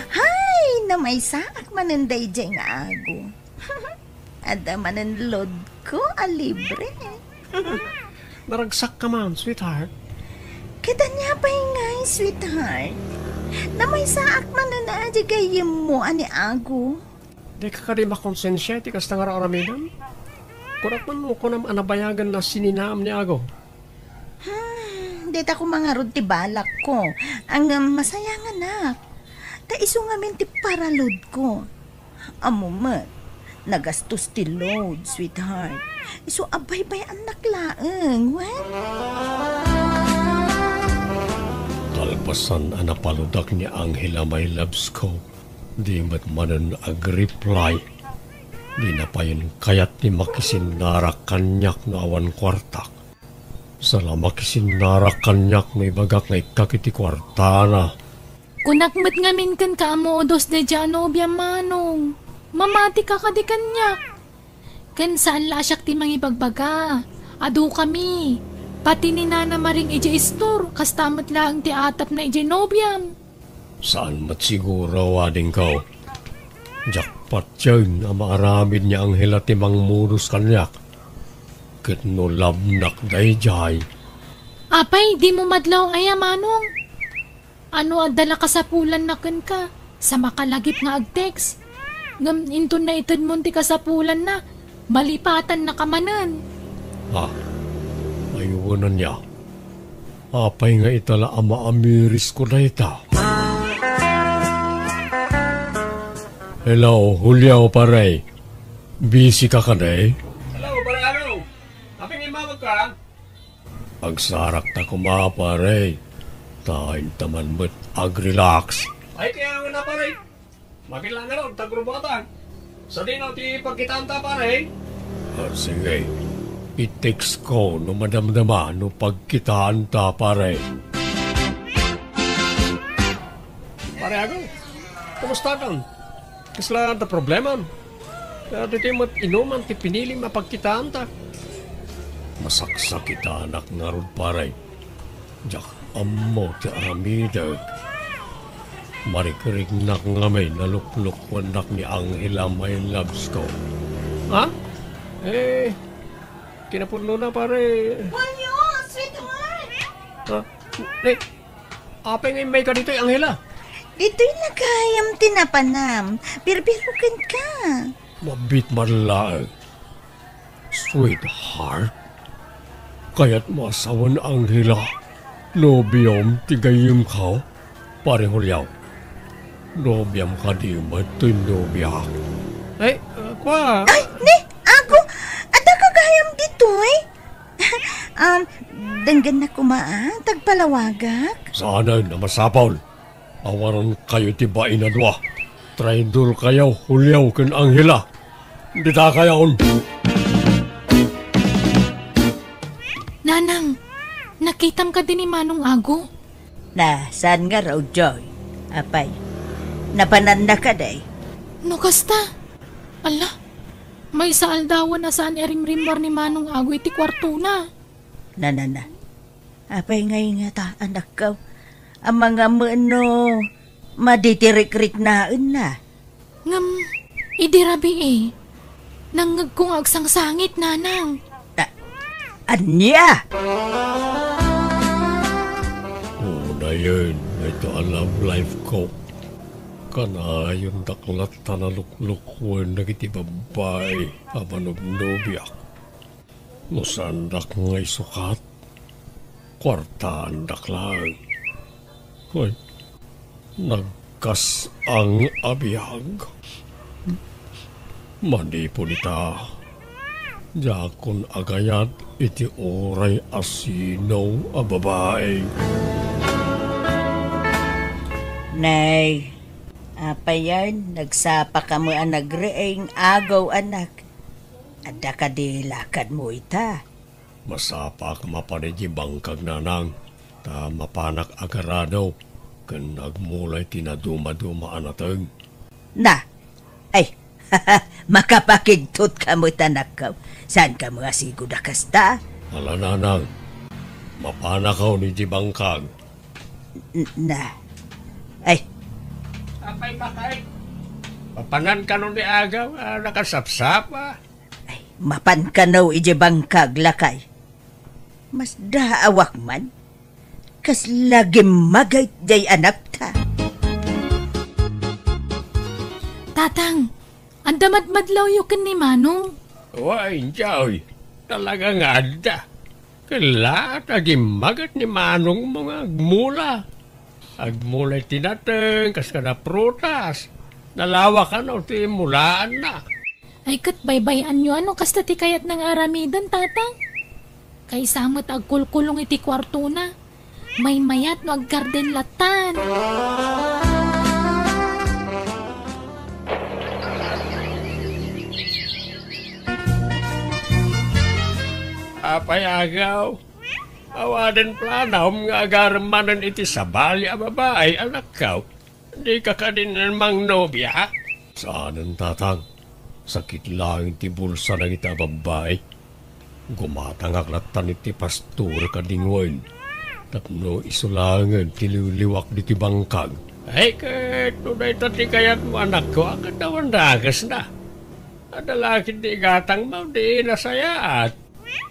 Hay, na may saak mananday dyan nga ago. Ada mananlod ko, libre. Naragsak ka man, sweetheart. Kita niya pa ngay, sweetheart. Na may saak man na naadjagayim mo, ani ago. Di ka di makonsensya, ti kas tangararaminan. Kurak man mo ko nam anabayagan na sininaam ni Ago. Dita ko mga rod ti balak ko. Ang masayang anak. Ta iso nga min ti paralod ko. Amo mat, nagastos ti load, sweetheart. Iso abay-bay anak laeng, wen? Kalpasan anapaludak ni Angela my loves ko. Di mat manan ag-reply. Di na pa yun kayat ni makisinarak kanyak na awan kwartak. Sala makisinarak kanyak na ibagak na ikakiti kwarta na. Kunakmat ngamin kan ka mo dos de jano biyang manong. Mamati ka di kanyak. Kan saan lasyak ti mangibagbaga. Ado kami. Pati ni Nana Maring ije istor. Kastamat lang ti atap na ije nobyam. Saan mat siguro wading ko? Jackpot yun ang maaramid niya ang hilatimang muros kanyak. Kit no labnak dayjay. Apay, di mo madlaw ay manong. Ano adala ka sa pulan na kan ka? Sa makalagip nga agtext. Ngam into na itad mo ti ka sa pulan na. Malipatan na kamanan. Ayunan niya. Apay nga itala ama amiris ko na ita. Hello, Julio paray. Busy ka ka na eh? Hello, parang Aping imamag ka? Agsarak ta ko mga paray. Time taman mo't ag-relax. Ay, kaya nga na paray. Makilang na ron, tagrubatan. Sa dino, ti pagkitaan ta paray. Sige. I-text ko no madamdama no pagkitaan ta paray. Pare ako, kumusta ka? Kasla ang problema. Kaya dito yung inuman, ti piniling mapagkitaan ta. Masaksak kita anak nga ron paray. Jak amo ti aramida. Marikrig nak nga may nalukluk wanak ni Angela my loves ko. Ha? Kinapuno na pare. Wanyo, sweetheart! Ha? Apeng ay may ka dito yung Angela. Dito'y nagayam tinapanam. Birbirukan ka. Mabit malaag. Sweetheart. Kaya't masawan Angela. Nobyom tigayim ka. Pare Julio. Nobyam ka di matoy nobyak. Ay, kwa? Ay, ni, ako, ada kagayam dito eh. Danggan na kumaan, tagpalawagak. Sana na masapaw. Awaran kayo tibain na dua. Traidor kayo, Julio ken Angela. Dita kayo. Nanang, nakitam ka din ni Manong Ago? Na, saan nga raw, Joy? Apay, napananda ka day. No kasta? Ala, may saaldawan na saan erimrimbar ni Manong Ago iti kwarto na. Na. Apay ngayon nga ta, anak ka. Ang mga mano, maditirik-rik na. Ngam, Idirabi eh. Nangag kong agsangsangit, nanang. Anya? Na yun, ito alam life ko. Kana yung daklat na luklukwan na kitibabay abanog-nobiak. Musandak ngay sukat. Kwartaan daklang. Hoy, nagkas ang abiyag. Manipon ita. Jakon agayat iti oray asinaw a babae. Nay, apa yan? Nagsapa ka mo ang nagreeng agaw, anak. Ada ka di lakad mo ita. Masapak mapanidji bangkag nanang. Ta mapanak agaradaw. Kan nagmulay tinaduma-duma anateng. Na, ay, makapakigtot ka mo tanak ka. Saan ka mga sigod kasta? Ala nanang, mapanakaw ni Jibangkag. Na, ay. Apay bakay. Papanan ka nun ni agaw, nakasapsap Ay, mapan ka naw ije bangkag lakay. Mas daawak man. Kas lagi magay jay anak ta. Tatang, ang damat-madlaw yukin ni Manong. Way, Joy, talaga nga ada. Kala, tagimagat ni Manong mga agmula. Agmulay tinateng, kas kada prutas. Nalawa ka na, ti mulaan na. Ay kat baybayan nyo ano kasta ti kayat ng aramidan, tatang. Kay samot agkulkulong iti kwarto na. May mayat no aggarden latan. Apay agaw. Awaden planaw nga agaramanan iti sabali a babae anak kaw. Di ka ka din namang nobya. Saanan tatang? Sakit lang iti bulsa ng ita babae. Gumatangak latan iti pastor ka dingwain. Tapno isulangan tililiwak diti bangkag. Ay kat, tunay tati kayat mo anak ko, ang katawan dagas na. Adalakit di gatang mo, di nasayaat.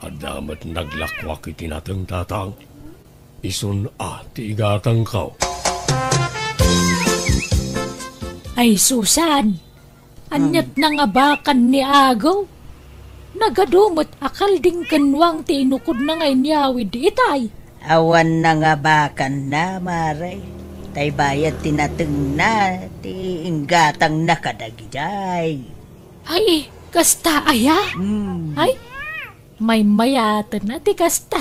Adamat naglakwak iti natang tatang. Isun ti gatang kaw. Ay Susan, anyat nang abakan ni Agaw. Nagadumot akal ding kanwang ti inukod na ngay niyawid itay. Awan na nga bakan na, maray. Tay bayad tinateng na, ti inggatang nakadagijay. Ay, kasta aya? Ay, may mayatan na ti kasta.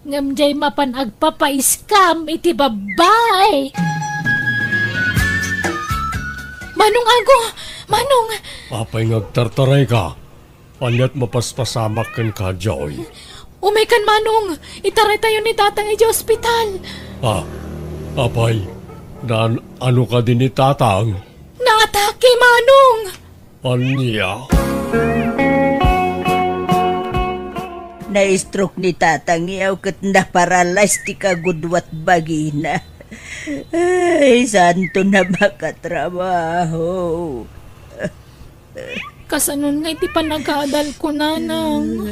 Ngamjay mapan agpapaiskam iti babay. Manong Ago! Manong! Apay ngagtartaray ka. Anyat mapaspasamak kan ka, Joy. Umekan Manong! Itaray tayo ni tatang iti ospital. Apay, dan ano ka din ni tatang? Naatake, Manong! Anya? Na-stroke ni tatang iyaw kat naparalyze ti kagudwat bagina. Ay, santo na makatrabaho. Kasanon nga iti panag-aadal ko, nanang.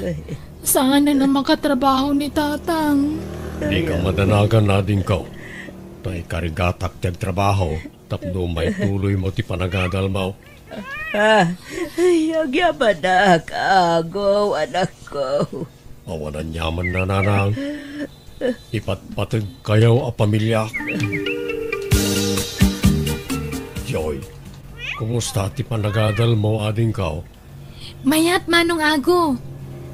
Sana na makatrabaho ni tatang. Di ka madanagan na din ka. Tay karigatak tiyag trabaho, tapno may tuloy mo ti panagadal mo. Ay, agyaman na Agaw, anak ko. Awanan yaman na nanang. Ipatpatag kayaw a pamilya. Joy, kumusta ti panagadal mo ading ka? Mayat, Manong Ago.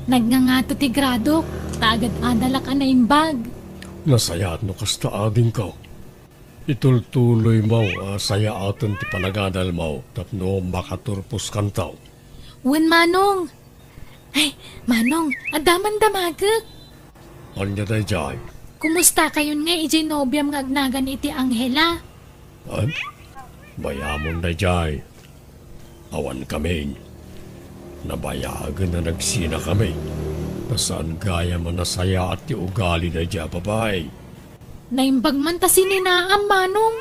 Nagngangato ti gradok. Tagad adalak na imbag. Nasayat no kasta ading ka. Itultuloy mo saya aton ti panagadal mo tapno makaturpos kantaw. Wen, Manong. Ay, Manong, adaman damagak. Anya day jay? Kumusta kayon nga iji nobyam ngagnagan iti Angela? Bayamon day jay. Awan kami. Nabayagan na nagsina kami. Nasaan gaya man nasaya at ti ugali day jay babae. Naimbag man ta sininaam, Manong.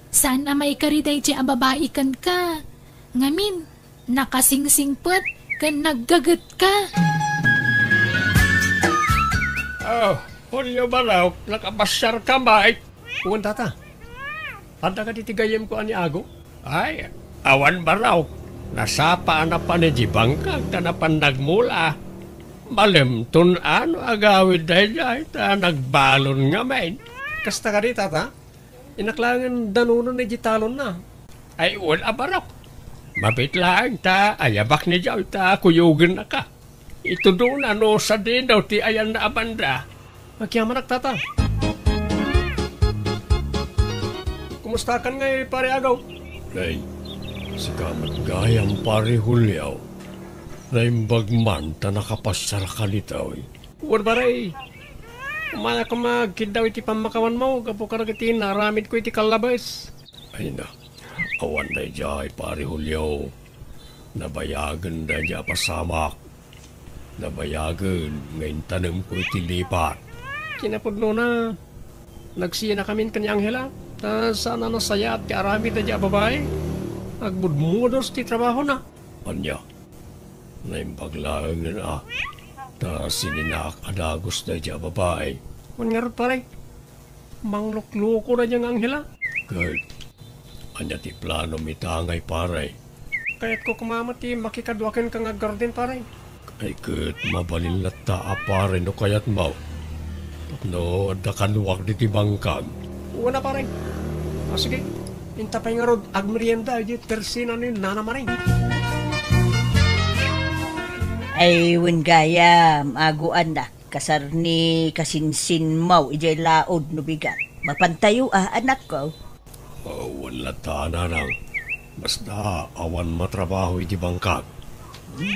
Saan may kariday jay ababae kan ka? Ngamin, nakasingsingpet kan naggagat ka. Oh, Julio Baraw, nakapasyar ka ba? Uwan tata. Anda ka titigayem ko ani Ago? Ay, awan Baraw. Nasapaan na pa ni Jibangkag tanapan nagmula. Malim ano agawid dahil ta nagbalon nga main. Kasta ka di tata? Inaklangan danunan ni Jitalon na. Ay, wala Baraw. Mabit lang ta, ayabak ni Jaw ta, kuyugin na ka. Ito doon ano sa din daw ti ayan na abanda. Magyaman tata. Kumusta kan ngay pare Agaw? Nay, si kamat gayang pare Julio. Naimbagman ta nakapasyar ka nito. Uwan baray. Umana ka magkindaw iti pamakawan mo. Gapo ka nagatin naramid ko iti kalabas. Ay na, awan na jay pare Julio. Nabayagan na dya pasamak. Nabayagan ngayon tanam ko iti lipat. Kinapudno na. Nagsiya na kami kanyang hela. Ta sana nasaya at karamid na dya babae. Agbudmudos ti trabaho na. Anya, naimbaglaan na ta sininak adagos na dya babae. Mangarot pare. Manglukloko na diyang anghela. Good. Anya ti plano mitangay pare. Kaya't ko kumamati makikadwakin kang garden pare. Ay good, mabalin na taa pare no kayat mo. No, da kanuwag di tibangkag. Una pare. Sige, intapay nga rod agmerienda di tersina ni nana maring. Ay, gaya, aguan na. Kasar ni kasinsin mau, ijay laod no bigat. Mapantayo anak ko. Wala ta na lang. Basta awan matrabaho iti bangkag.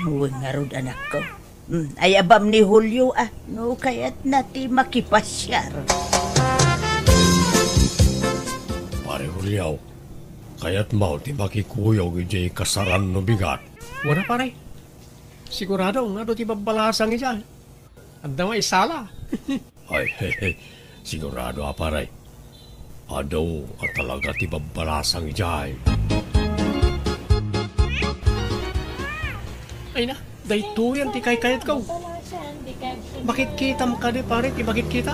Huwag nga rod anak ko. Ay abam ni Julio no kaya't nati makipasyar. Pare Julio, kaya't mau ti makikuyaw ijay kasaran no bigat. Wala pare. Sigurado nga do ti babalasang ijay. Anda may sala. Ay, sigurado pare. Ado at talaga ti babalasang ijay. Ay na, dayto yan ti kayat ko. Bakit kita mo ka di pare? Ti bakit kita?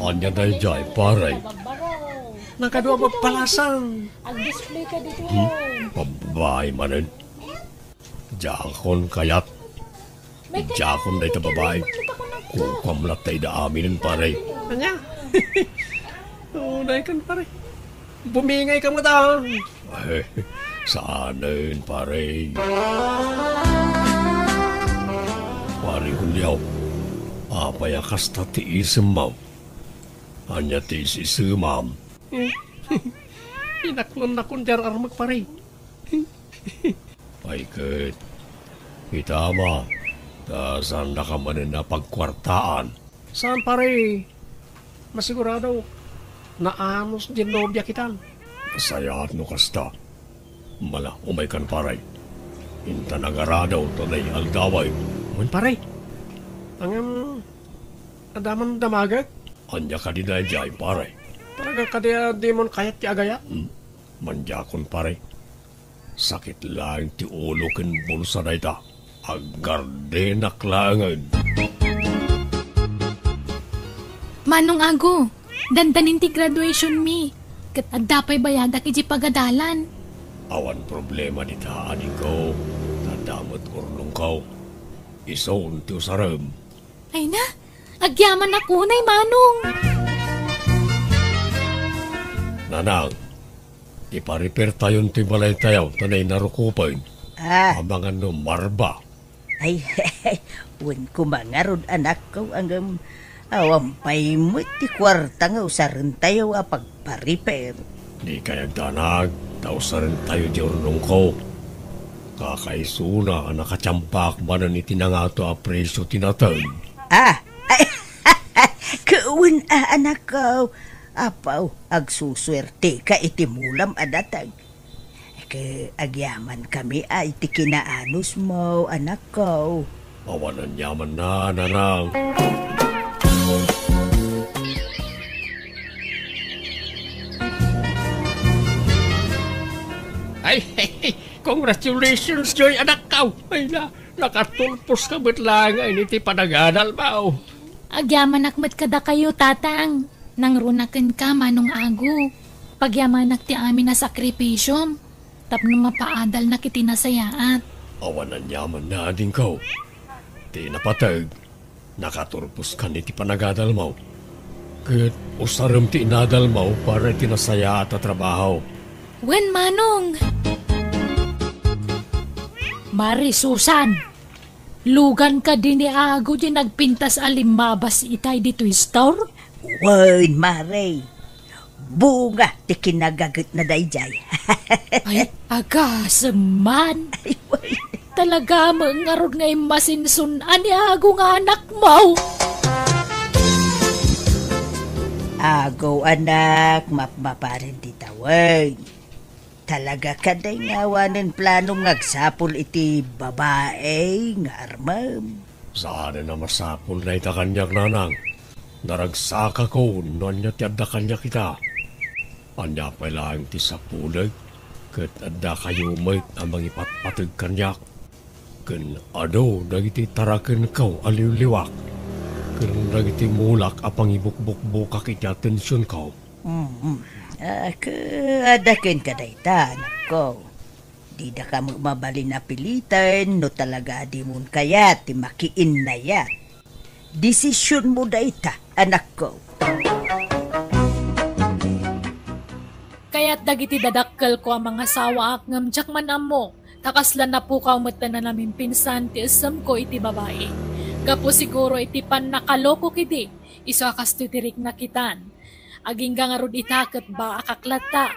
Anya day jay pare. Nakadua babalasang. Ag-display ka dito. Babae manin. Jakon kayat. Jakon day ta babae. Kukamlat tay da aminin pare. Anya? Unay kan pare. Bumingay ka mo ta. Saanin pare. Pare Julio. Apay akasta ti isem mo. Anya ti isumam. Inaklon na kundar armag pare. Ay good. Kita ma. Saan na ka manin na pagkwartaan? Saan pare? Masigurado. Naanos din nobya kitan. Masayat no kasta. Mala, umay kan pare. Inta nagaradaw tunay aldaway. Man pare. Ang adaman damagag? Anya ka di dahil jay pare. Talaga ka di mon kayat ti agaya? Manjakon pare. Sakit lang ti ulo ken bulsa na ita. Agardenak langan. Manong Ago, dandanin ti graduation mi. Kat adapay bayadak iji pagadalan. Awan problema dita ani ko. Nadamot urlong ko. Isoon ti usaram. Ay na, agyaman ako nay Manong. Nanang, ipa-repair tayon ti balay tayo. Tanay narukupain. Abangan no marba. Ay, wan ko mangarod anak ko ang awampay mo ti kwarta nga usarin tayo pagpa-repair. Di kayag danag, tausarin tayo di urlong ko. Kakaisuna ang nakachampak manan itinangato a presyo tinatay. Kauwan anak ko. Apaw, agsuswerte ka itimulam adatag. Agyaman kami ay ti kinaanos mo, anak ko. Awanan yaman na, nanang. Ay, Congratulations, Joy, anak ka. Ay na, nakatulpos ka ba't lang ay niti panagadal ba? Agyamanak mat kada kayo, tatang. Nang runakan ka manong ago. Pagyamanak ti amin na sakripisyon. Tapno mapaadal na kiti nasayaat. Awan ang yaman na din ka. Di napatag, nakatulpos ka niti panagadal mo. Kat usaram ti inadal mo para tinasaya at trabaho. Wen manong? Mari Susan, lugan ka din ni Ago di nagpintas alimabas itay dito store? Wen, Mare. Bunga ti kinagagat na dayjay. Ay, agasaman. Talaga mangarod nga masinsunan ni Ago nga anak mo. Ago anak, mapaparin ti tawag. Talaga ka day ngawanin planong ngagsapol iti babae nga armam. Saan na masapol na ita kanyak nanang? Naragsaka ko, nonya ti adda kanyak kita. Anya pa lang ti sapulag, kat adda kayo may amang ipatpatag kanyak. Kan ado, nagiti tarakan kaw aliw-liwak. Kan nagiti mulak apang ibukbuk-bukak iti atensyon kaw. Adakin ka dayta, anak ko. Di da ka mabalin na pilitan, no talaga di mo kaya ti makiin na yan. Desisyon mo dayta, anak ko. Kaya't dagiti dadakkel ko ang mga sawa ak ngamjak man amo. Takaslan na po ka umata na namin pinsan ti asam ko iti babae. Gapo siguro iti pan nakaloko kidi. Iso akas titirik na kitan. Aging gangarod itakat ba akaklata.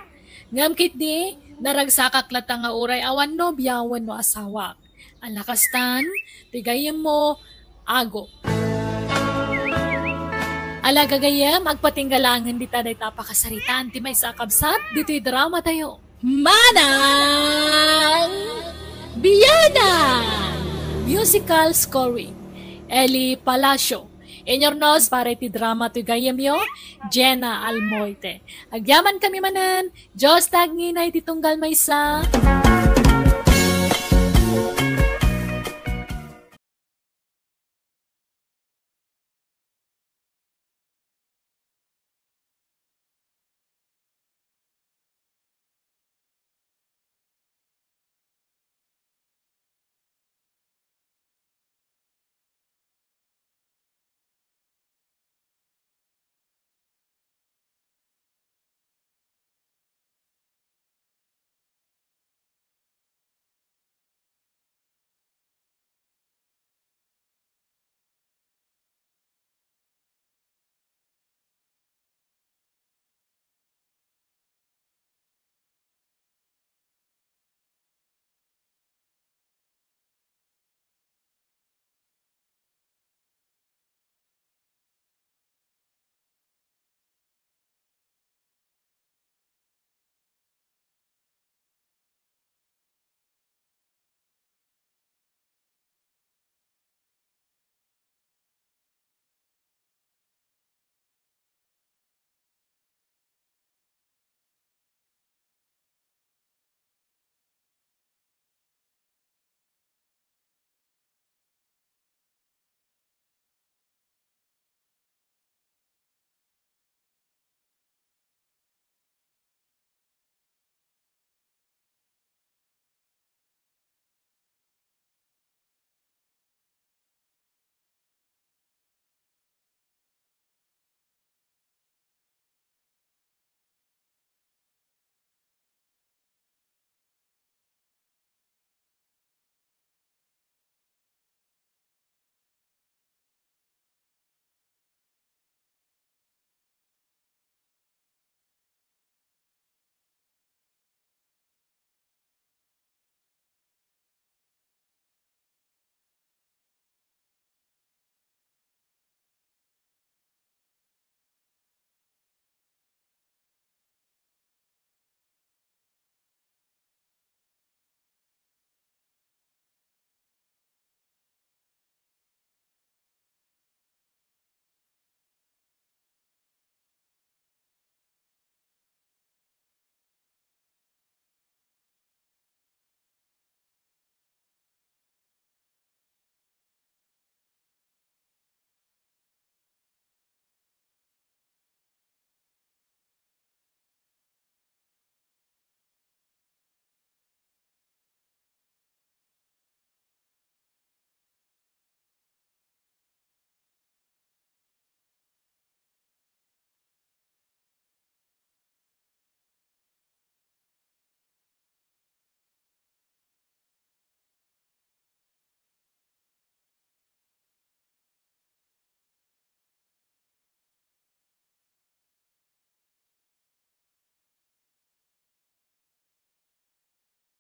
Ngam kit di, naragsakaklata nga uray awan no biyawan no asawak. Alakastan, tigayem mo, Ago. Alagagayem, agpatinggalangan di taday tapakasaritan, ti may sakabsat, dito'y drama tayo. Manang Biyana! Musical scoring, Eli Palacio. Inyornos para iti drama to gayamyo, Jenna Almoite. Agyaman kami manan, Diyos tagninay titunggal maysa.